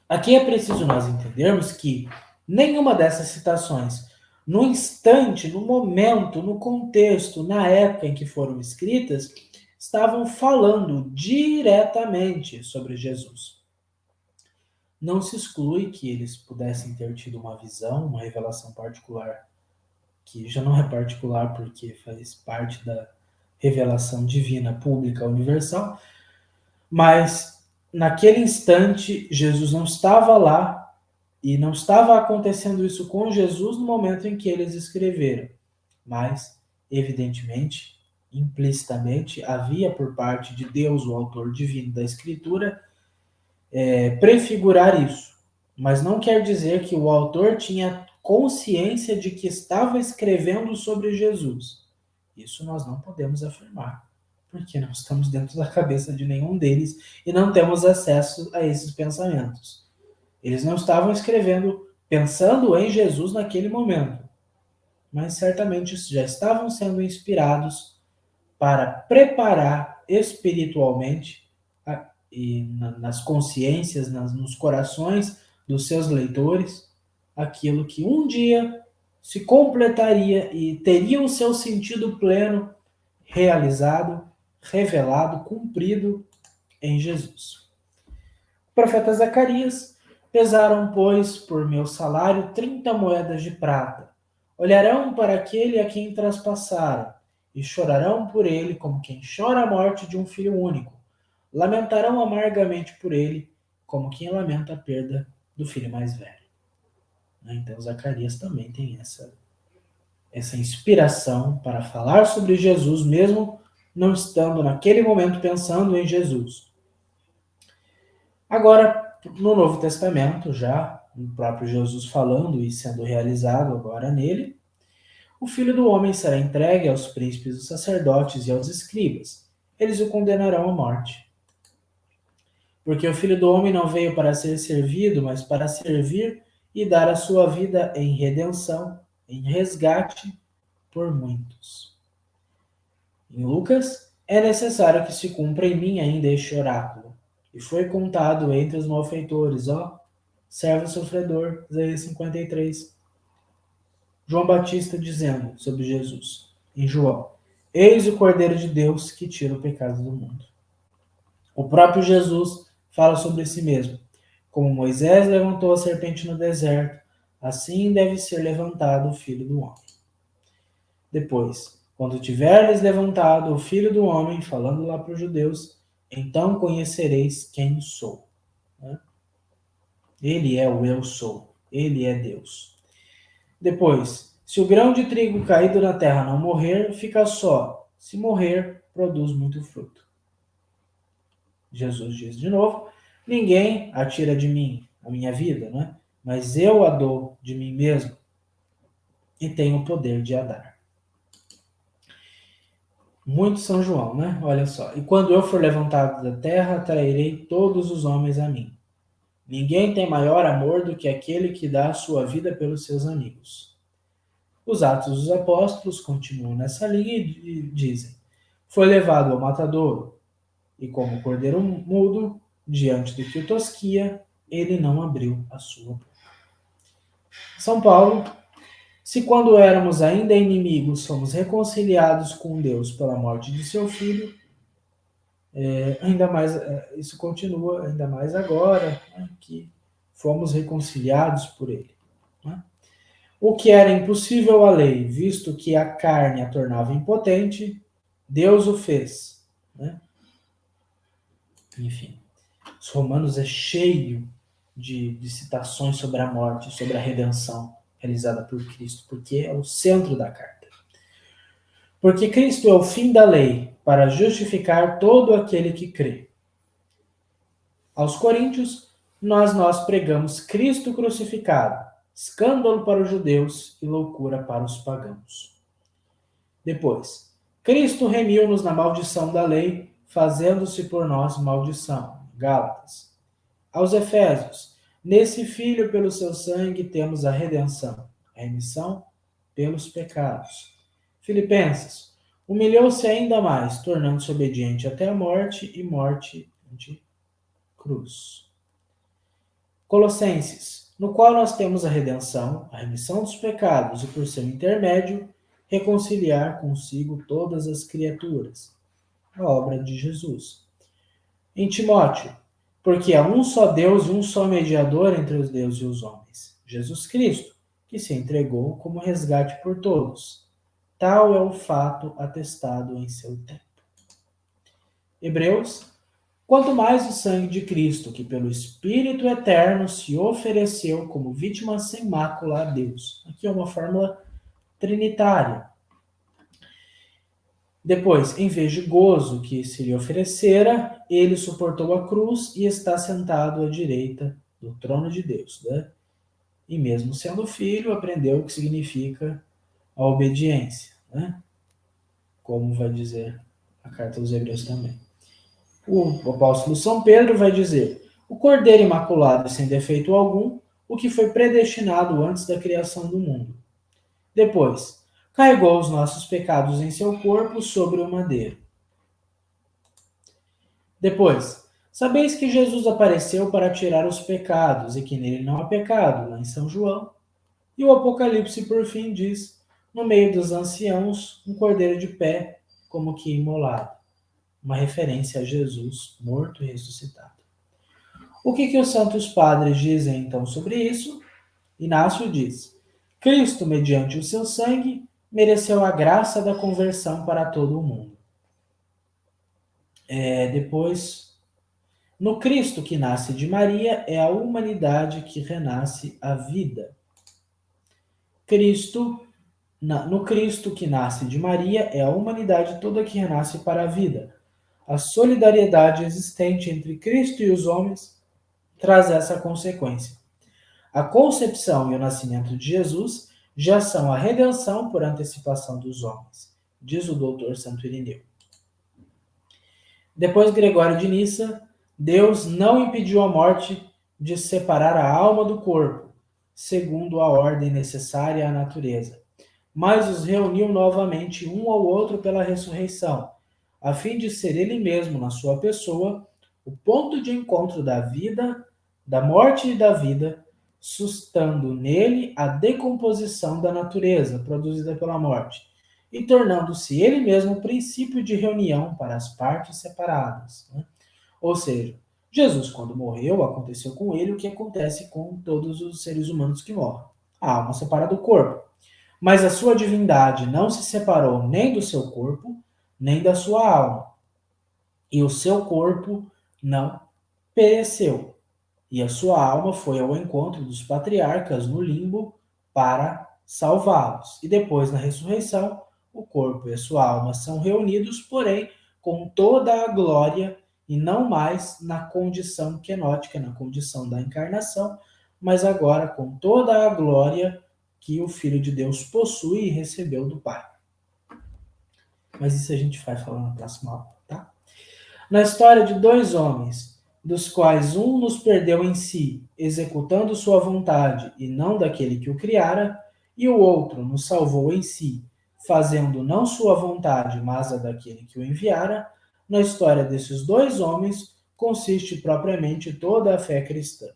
Aqui é preciso nós entendermos que nenhuma dessas citações, no instante, no momento, no contexto, na época em que foram escritas, estavam falando diretamente sobre Jesus. Não se exclui que eles pudessem ter tido uma visão, uma revelação particular, que já não é particular porque faz parte da revelação divina, pública, universal, mas naquele instante Jesus não estava lá e não estava acontecendo isso com Jesus no momento em que eles escreveram, mas, evidentemente, implicitamente, havia por parte de Deus, o autor divino da Escritura, prefigurar isso. Mas não quer dizer que o autor tinha consciência de que estava escrevendo sobre Jesus. Isso nós não podemos afirmar, porque não estamos dentro da cabeça de nenhum deles e não temos acesso a esses pensamentos. Eles não estavam escrevendo pensando em Jesus naquele momento, mas certamente já estavam sendo inspirados para preparar espiritualmente e nas consciências, nos corações dos seus leitores, aquilo que um dia se completaria e teria o seu sentido pleno realizado, revelado, cumprido em Jesus. O profeta Zacarias: pesaram, pois, por meu salário 30 moedas de prata. Olharão para aquele a quem traspassaram, e chorarão por ele como quem chora a morte de um filho único. Lamentarão amargamente por ele, como quem lamenta a perda do filho mais velho. Então Zacarias também tem essa inspiração para falar sobre Jesus, mesmo não estando naquele momento pensando em Jesus. Agora, no Novo Testamento, já o próprio Jesus falando e sendo realizado agora nele, o Filho do Homem será entregue aos príncipes dos sacerdotes e aos escribas. Eles o condenarão à morte. Porque o Filho do Homem não veio para ser servido, mas para servir e dar a sua vida em redenção, em resgate por muitos. Em Lucas, é necessário que se cumpra em mim ainda este oráculo. E foi contado entre os malfeitores, ó, servo sofredor, Isaías 53. João Batista dizendo sobre Jesus, em João, eis o Cordeiro de Deus que tira o pecado do mundo. O próprio Jesus fala sobre si mesmo. Como Moisés levantou a serpente no deserto, assim deve ser levantado o Filho do Homem. Depois, quando tiverdes levantado o Filho do Homem, falando lá para os judeus, então conhecereis quem sou. Ele é o eu sou. Ele é Deus. Depois, se o grão de trigo caído na terra não morrer, fica só. Se morrer, produz muito fruto. Jesus diz de novo, ninguém atira de mim a minha vida, né? Mas eu a dou de mim mesmo e tenho o poder de a dar. Muito São João, né? Olha só. E quando eu for levantado da terra, atrairei todos os homens a mim. Ninguém tem maior amor do que aquele que dá a sua vida pelos seus amigos. Os Atos dos Apóstolos continuam nessa linha e dizem: foi levado ao matadouro, e como cordeiro mudo, diante do que o tosquia, ele não abriu a sua boca. São Paulo, se quando éramos ainda inimigos, fomos reconciliados com Deus pela morte de seu Filho, ainda mais, isso continua ainda mais agora, né, que fomos reconciliados por ele. Né? O que era impossível à lei, visto que a carne a tornava impotente, Deus o fez. Né? Enfim, os Romanos é cheio de citações sobre a morte, sobre a redenção realizada por Cristo, porque é o centro da carta. Porque Cristo é o fim da lei, para justificar todo aquele que crê. Aos Coríntios, nós pregamos Cristo crucificado, escândalo para os judeus e loucura para os pagãos. Depois, Cristo remiu-nos na maldição da lei, fazendo-se por nós maldição. Gálatas. Aos Efésios, nesse Filho, pelo seu sangue, temos a redenção, a remissão pelos pecados. Filipenses, humilhou-se ainda mais, tornando-se obediente até a morte e morte de cruz. Colossenses, no qual nós temos a redenção, a remissão dos pecados e, por seu intermédio, reconciliar consigo todas as criaturas. A obra de Jesus. Em Timóteo, porque há um só Deus e um só mediador entre os deuses e os homens, Jesus Cristo, que se entregou como resgate por todos. Tal é o fato atestado em seu tempo. Hebreus, quanto mais o sangue de Cristo, que pelo Espírito Eterno se ofereceu como vítima sem mácula a Deus. Aqui é uma fórmula trinitária. Depois, em vez de gozo que se lhe oferecera, ele suportou a cruz e está sentado à direita do trono de Deus. Né? E mesmo sendo filho, aprendeu o que significa a obediência. Né? Como vai dizer a carta aos Hebreus também. O apóstolo São Pedro vai dizer: o Cordeiro imaculado e sem defeito algum, o que foi predestinado antes da criação do mundo. Depois, carregou os nossos pecados em seu corpo sobre o madeiro. Depois, sabeis que Jesus apareceu para tirar os pecados e que nele não há pecado, lá em São João. E o Apocalipse, por fim, diz: no meio dos anciãos, um cordeiro de pé, como que imolado. Uma referência a Jesus morto e ressuscitado. O que os santos padres dizem então sobre isso? Inácio diz: Cristo, mediante o seu sangue, mereceu a graça da conversão para todo o mundo. Depois, no Cristo que nasce de Maria, é a humanidade que renasce a vida. No Cristo que nasce de Maria, é a humanidade toda que renasce para a vida. A solidariedade existente entre Cristo e os homens traz essa consequência. A concepção e o nascimento de Jesus já são a redenção por antecipação dos homens, diz o doutor Santo Irineu. Depois, Gregório de Nissa Deus não impediu a morte de separar a alma do corpo, segundo a ordem necessária à natureza, mas os reuniu novamente um ao outro pela ressurreição, a fim de ser ele mesmo, na sua pessoa, o ponto de encontro da vida, da morte e da vida, sustando nele a decomposição da natureza produzida pela morte, e tornando-se ele mesmo o princípio de reunião para as partes separadas. Ou seja, Jesus, quando morreu, aconteceu com ele o que acontece com todos os seres humanos que morrem. A alma separa do corpo. Mas a sua divindade não se separou nem do seu corpo, nem da sua alma. E o seu corpo não pereceu. E a sua alma foi ao encontro dos patriarcas no limbo para salvá-los. E depois, na ressurreição, o corpo e a sua alma são reunidos, porém, com toda a glória e não mais na condição quenótica, na condição da encarnação, mas agora com toda a glória que o Filho de Deus possui e recebeu do Pai. Mas isso a gente vai falar na próxima aula, tá? Na história de dois homens, dos quais um nos perdeu em si, executando sua vontade e não daquele que o criara, e o outro nos salvou em si, fazendo não sua vontade, mas a daquele que o enviara, na história desses dois homens consiste propriamente toda a fé cristã.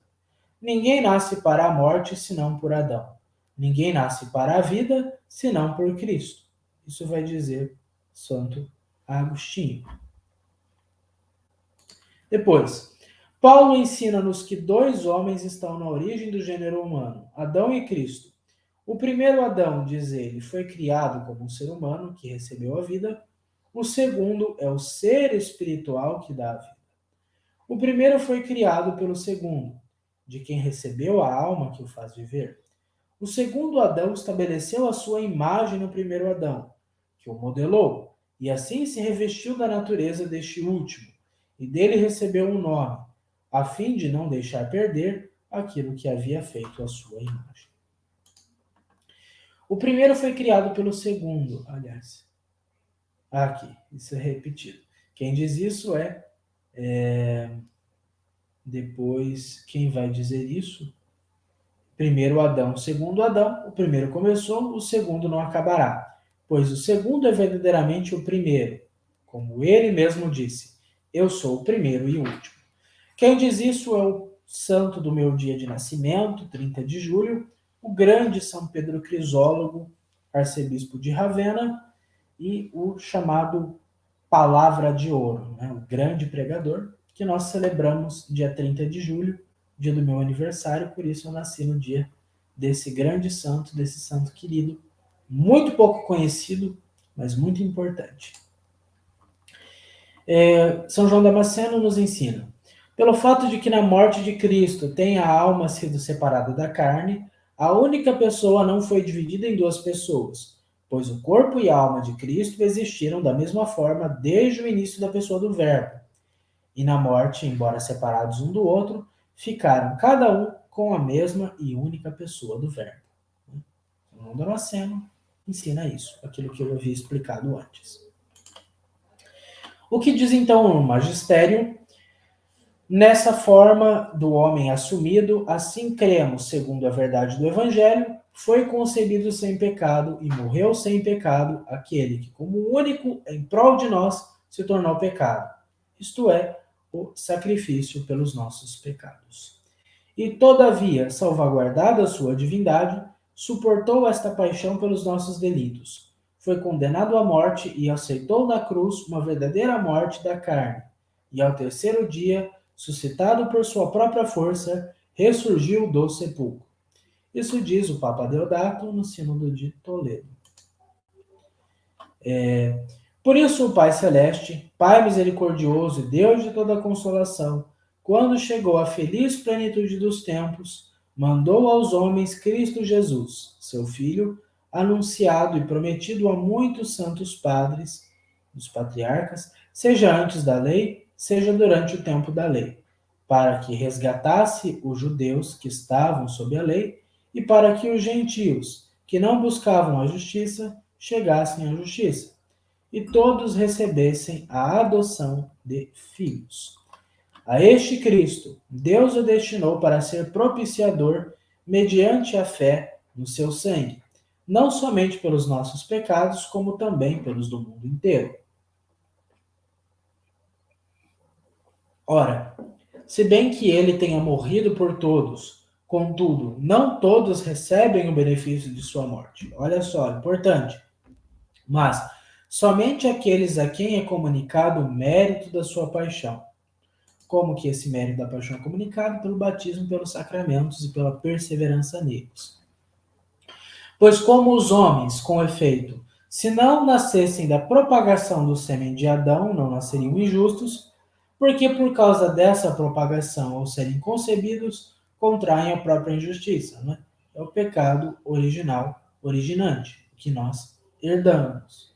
Ninguém nasce para a morte senão por Adão. Ninguém nasce para a vida senão por Cristo. Isso vai dizer Santo Agostinho. Depois, Paulo ensina-nos que dois homens estão na origem do gênero humano, Adão e Cristo. O primeiro Adão, diz ele, foi criado como um ser humano que recebeu a vida. O segundo é o ser espiritual que dá a vida. O primeiro foi criado pelo segundo, de quem recebeu a alma que o faz viver. O segundo Adão estabeleceu a sua imagem no primeiro Adão, que o modelou, e assim se revestiu da natureza deste último, e dele recebeu um nome, a fim de não deixar perder aquilo que havia feito a sua imagem. O primeiro foi criado pelo segundo, aliás. Aqui, isso é repetido. Quem diz isso depois, quem vai dizer isso? Primeiro Adão, segundo Adão, o primeiro começou, o segundo não acabará, pois o segundo é verdadeiramente o primeiro, como ele mesmo disse, eu sou o primeiro e o último. Quem diz isso é o santo do meu dia de nascimento, 30 de julho, o grande São Pedro Crisólogo, arcebispo de Ravenna, e o chamado Palavra de Ouro, o grande pregador, que nós celebramos dia 30 de julho, dia do meu aniversário, por isso eu nasci no dia desse grande santo, desse santo querido, muito pouco conhecido, mas muito importante. São João Damasceno nos ensina: pelo fato de que na morte de Cristo tenha a alma sido separada da carne, a única pessoa não foi dividida em duas pessoas, pois o corpo e a alma de Cristo existiram da mesma forma desde o início da pessoa do Verbo. E na morte, embora separados um do outro, ficaram cada um com a mesma e única pessoa do Verbo. São João Damasceno ensina isso, aquilo que eu havia explicado antes. O que diz então o magistério? Nessa forma do homem assumido, assim cremos, segundo a verdade do Evangelho, foi concebido sem pecado e morreu sem pecado aquele que, como único em prol de nós, se tornou pecado, isto é, o sacrifício pelos nossos pecados. E, todavia, salvaguardada a sua divindade, suportou esta paixão pelos nossos delitos. Foi condenado à morte e aceitou na cruz uma verdadeira morte da carne. E ao terceiro dia, suscitado por sua própria força, ressurgiu do sepulcro. Isso diz o Papa Deodato no Sínodo de Toledo. Por isso o Pai Celeste, Pai misericordioso e Deus de toda consolação, quando chegou a feliz plenitude dos tempos, mandou aos homens Cristo Jesus, seu Filho, anunciado e prometido a muitos santos padres, dos patriarcas, seja antes da lei, seja durante o tempo da lei, para que resgatasse os judeus que estavam sob a lei e para que os gentios, que não buscavam a justiça, chegassem à justiça e todos recebessem a adoção de filhos. A este Cristo, Deus o destinou para ser propiciador mediante a fé no seu sangue, não somente pelos nossos pecados, como também pelos do mundo inteiro. Ora, se bem que ele tenha morrido por todos, contudo, não todos recebem o benefício de sua morte. Olha só, importante. Mas somente aqueles a quem é comunicado o mérito da sua paixão. Como que esse mérito da paixão é comunicado? Pelo batismo, pelos sacramentos e pela perseverança neles. Pois como os homens, com efeito, se não nascessem da propagação do sêmen de Adão, não nasceriam injustos, porque por causa dessa propagação, ao serem concebidos, contraem a própria injustiça. Né? É o pecado original, originante, que nós herdamos.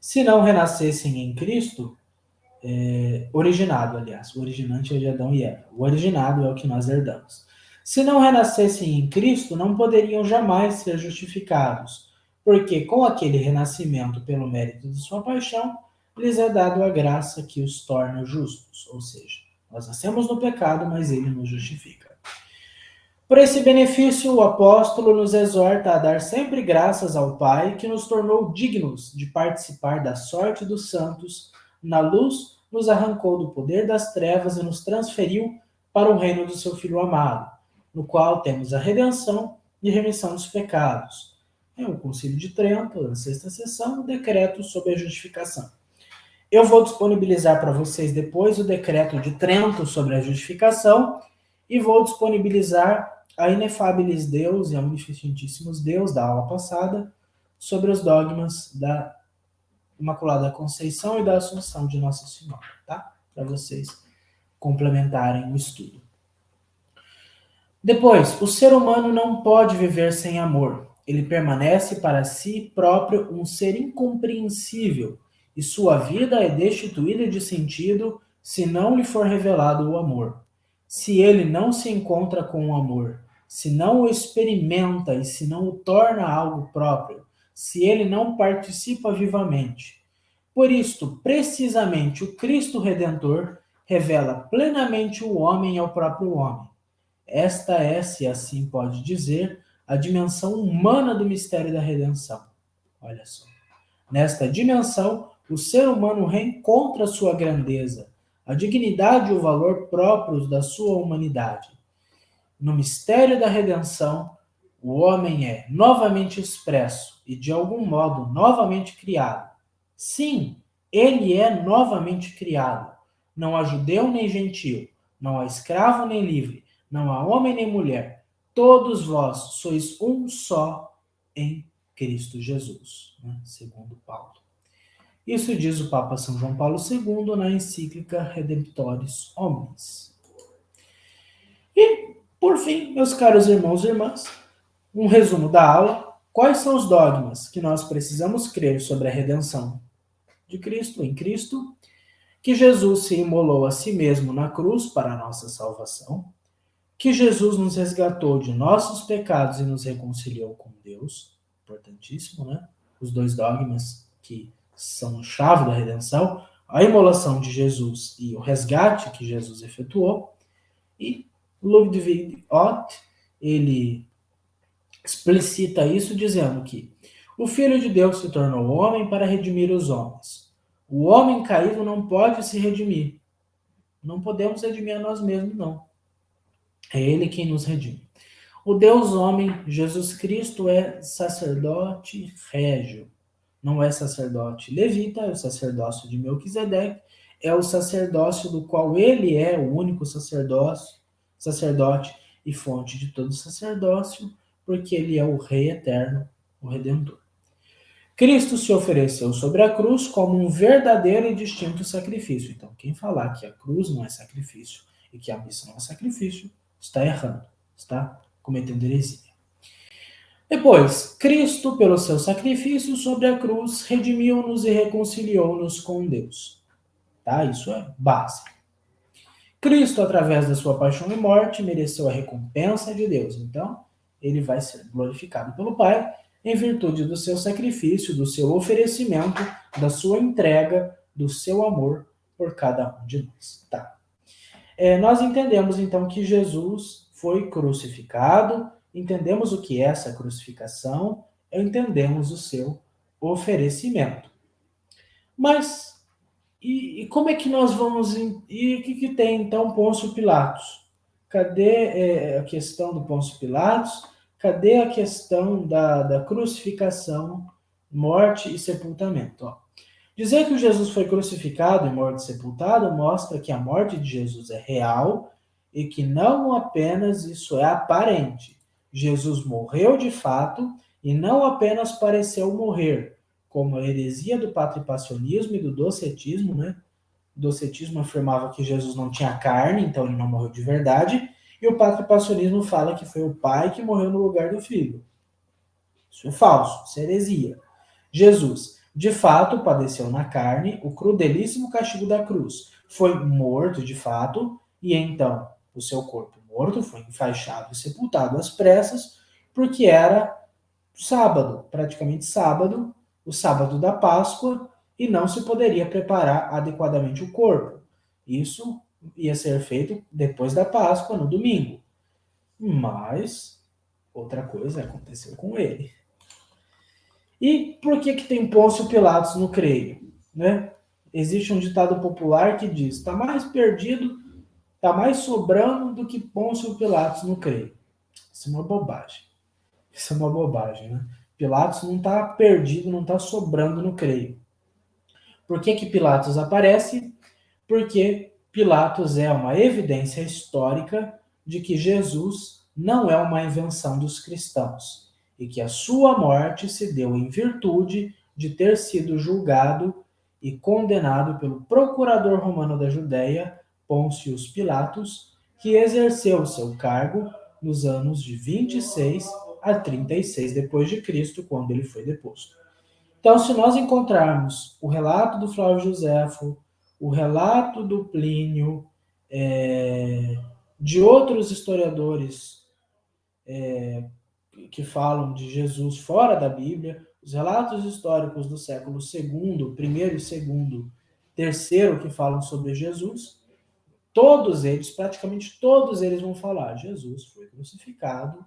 Se não renascessem em Cristo, originado, aliás, o originante é de Adão e Eva. O originado é o que nós herdamos. Se não renascessem em Cristo, não poderiam jamais ser justificados, porque com aquele renascimento pelo mérito de sua paixão, lhes é dado a graça que os torna justos. Ou seja, nós nascemos no pecado, mas ele nos justifica. Por esse benefício, o apóstolo nos exorta a dar sempre graças ao Pai, que nos tornou dignos de participar da sorte dos santos. Na luz, nos arrancou do poder das trevas e nos transferiu para o reino do seu Filho amado, no qual temos a redenção e remissão dos pecados. É o Concílio de Trento, na sexta sessão, o decreto sobre a justificação. Eu vou disponibilizar para vocês depois o decreto de Trento sobre a justificação e vou disponibilizar a Inefabilis Deus e a Munificentíssimos Deus da aula passada sobre os dogmas da Imaculada Conceição e da Assunção de Nossa Senhora, tá? Para vocês complementarem o estudo. Depois, o ser humano não pode viver sem amor. Ele permanece para si próprio um ser incompreensível e sua vida é destituída de sentido se não lhe for revelado o amor. Se ele não se encontra com o amor, se não o experimenta e se não o torna algo próprio, se ele não participa vivamente. Por isto, precisamente, o Cristo Redentor revela plenamente o homem ao próprio homem. Esta é, se assim pode dizer, a dimensão humana do mistério da redenção. Olha só. Nesta dimensão, o ser humano reencontra sua grandeza, a dignidade e o valor próprios da sua humanidade. No mistério da redenção, o homem é novamente expresso e, de algum modo, novamente criado. Sim, ele é novamente criado. Não há judeu nem gentil, não há escravo nem livre, não há homem nem mulher. Todos vós sois um só em Cristo Jesus, né? Segundo Paulo. Isso diz o Papa São João Paulo II na encíclica Redemptoris Homines. E, por fim, meus caros irmãos e irmãs, um resumo da aula. Quais são os dogmas que nós precisamos crer sobre a redenção de Cristo, em Cristo? Que Jesus se imolou a si mesmo na cruz para a nossa salvação, que Jesus nos resgatou de nossos pecados e nos reconciliou com Deus, importantíssimo, né? Os dois dogmas que são a chave da redenção, a imolação de Jesus e o resgate que Jesus efetuou. E Ludwig Ott, ele explicita isso dizendo que o Filho de Deus se tornou homem para redimir os homens. O homem caído não pode se redimir. Não podemos redimir a nós mesmos, não. É ele quem nos redime. O Deus homem, Jesus Cristo, é sacerdote régio. Não é sacerdote levita, é o sacerdócio de Melquisedeque, é o sacerdócio do qual ele é o único sacerdote e fonte de todo sacerdócio, porque ele é o Rei eterno, o Redentor. Cristo se ofereceu sobre a cruz como um verdadeiro e distinto sacrifício. Então, quem falar que a cruz não é sacrifício e que a missa não é sacrifício, está errando, está cometendo heresia. Depois, Cristo, pelo seu sacrifício sobre a cruz, redimiu-nos e reconciliou-nos com Deus. Tá? Isso é básico. Cristo, através da sua paixão e morte, mereceu a recompensa de Deus. Então, ele vai ser glorificado pelo Pai em virtude do seu sacrifício, do seu oferecimento, da sua entrega, do seu amor por cada um de nós. Tá? Nós entendemos então que Jesus foi crucificado, entendemos o que é essa crucificação, entendemos o seu oferecimento. Mas e como é que nós vamos... E o que tem então Pôncio Pilatos? Cadê a questão do Pôncio Pilatos? Cadê a questão da crucificação, morte e sepultamento? Ó, dizer que Jesus foi crucificado e morto e sepultado mostra que a morte de Jesus é real e que não apenas isso é aparente. Jesus morreu de fato e não apenas pareceu morrer, como a heresia do patripacionismo e do docetismo, né? O docetismo afirmava que Jesus não tinha carne, então ele não morreu de verdade, e o patripacionismo fala que foi o pai que morreu no lugar do filho. Isso é falso, isso é heresia. Jesus, de fato, padeceu na carne o crudelíssimo castigo da cruz. Foi morto, de fato, e então o seu corpo morto foi enfaixado e sepultado às pressas, porque era sábado, praticamente sábado, o sábado da Páscoa, e não se poderia preparar adequadamente o corpo. Isso ia ser feito depois da Páscoa, no domingo. Mas outra coisa aconteceu com ele. E por que tem Pôncio Pilatos no creio? Né? Existe um ditado popular que diz: está mais perdido, está mais sobrando do que Pôncio Pilatos no creio. Isso é uma bobagem. Isso é uma bobagem, né? Pilatos não está perdido, não está sobrando no creio. Por que Pilatos aparece? Porque Pilatos é uma evidência histórica de que Jesus não é uma invenção dos cristãos e que a sua morte se deu em virtude de ter sido julgado e condenado pelo procurador romano da Judéia, Pôncio Pilatos, que exerceu seu cargo nos anos de 26 a 36 depois de Cristo, quando ele foi deposto. Então, se nós encontrarmos o relato do Flávio Joséfo, o relato do Plínio, de outros historiadores que falam de Jesus fora da Bíblia, os relatos históricos do século II, primeiro e segundo, terceiro que falam sobre Jesus, todos eles, praticamente todos eles vão falar: Jesus foi crucificado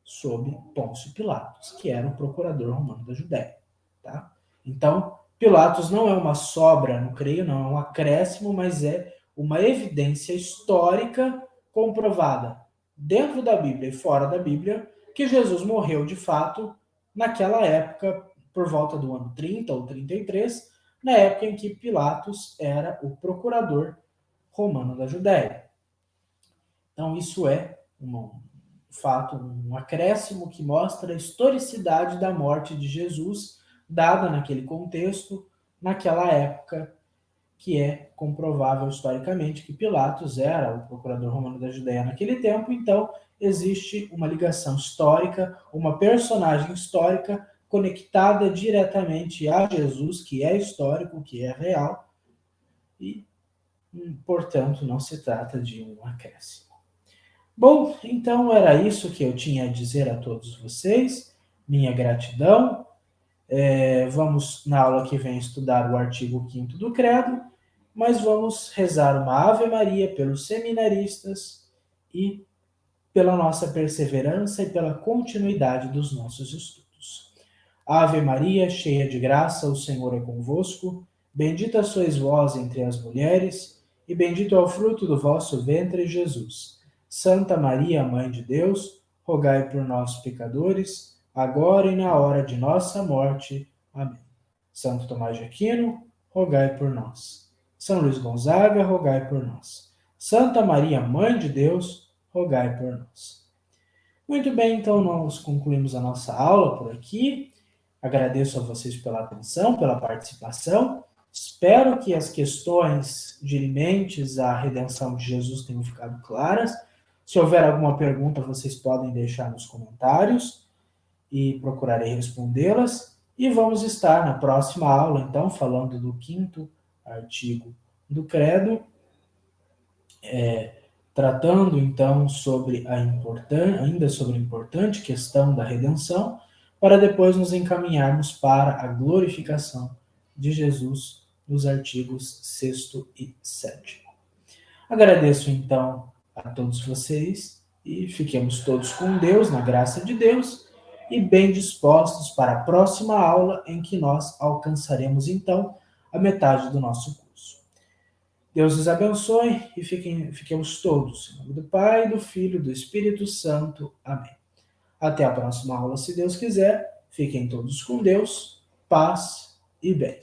sob Pôncio Pilatos, que era o procurador romano da Judéia. Tá? Então, Pilatos não é uma sobra, não creio, não é um acréscimo, mas é uma evidência histórica comprovada dentro da Bíblia e fora da Bíblia que Jesus morreu de fato naquela época, por volta do ano 30 ou 33, na época em que Pilatos era o procurador romano da Judéia. Então, isso é um fato, um acréscimo que mostra a historicidade da morte de Jesus, dada naquele contexto, naquela época, que é comprovável historicamente que Pilatos era o procurador romano da Judéia naquele tempo. Então, existe uma ligação histórica, uma personagem histórica conectada diretamente a Jesus, que é histórico, que é real, e, portanto, não se trata de um acréscimo. Bom, então era isso que eu tinha a dizer a todos vocês. Minha gratidão. Vamos, na aula que vem, estudar o artigo 5º do Credo, mas vamos rezar uma Ave Maria pelos seminaristas e pela nossa perseverança e pela continuidade dos nossos estudos. Ave Maria, cheia de graça, o Senhor é convosco. Bendita sois vós entre as mulheres, e bendito é o fruto do vosso ventre, Jesus. Santa Maria, Mãe de Deus, rogai por nós, pecadores, agora e na hora de nossa morte. Amém. Santo Tomás de Aquino, rogai por nós. São Luís Gonzaga, rogai por nós. Santa Maria, Mãe de Deus, rogai por nós. Muito bem, então nós concluímos a nossa aula por aqui. Agradeço a vocês pela atenção, pela participação. Espero que as questões dirimentes à redenção de Jesus tenham ficado claras. Se houver alguma pergunta, vocês podem deixar nos comentários e procurarei respondê-las. E vamos estar na próxima aula, então, falando do 5º artigo do Credo, tratando, então, ainda sobre a importante questão da redenção, para depois nos encaminharmos para a glorificação de Jesus nos artigos 6º e 7º. Agradeço, então, a todos vocês e fiquemos todos com Deus, na graça de Deus, e bem dispostos para a próxima aula em que nós alcançaremos, então, a metade do nosso curso. Deus os abençoe e fiquemos todos em nome do Pai, do Filho e do Espírito Santo. Amém. Até a próxima aula, se Deus quiser. Fiquem todos com Deus, paz e bem.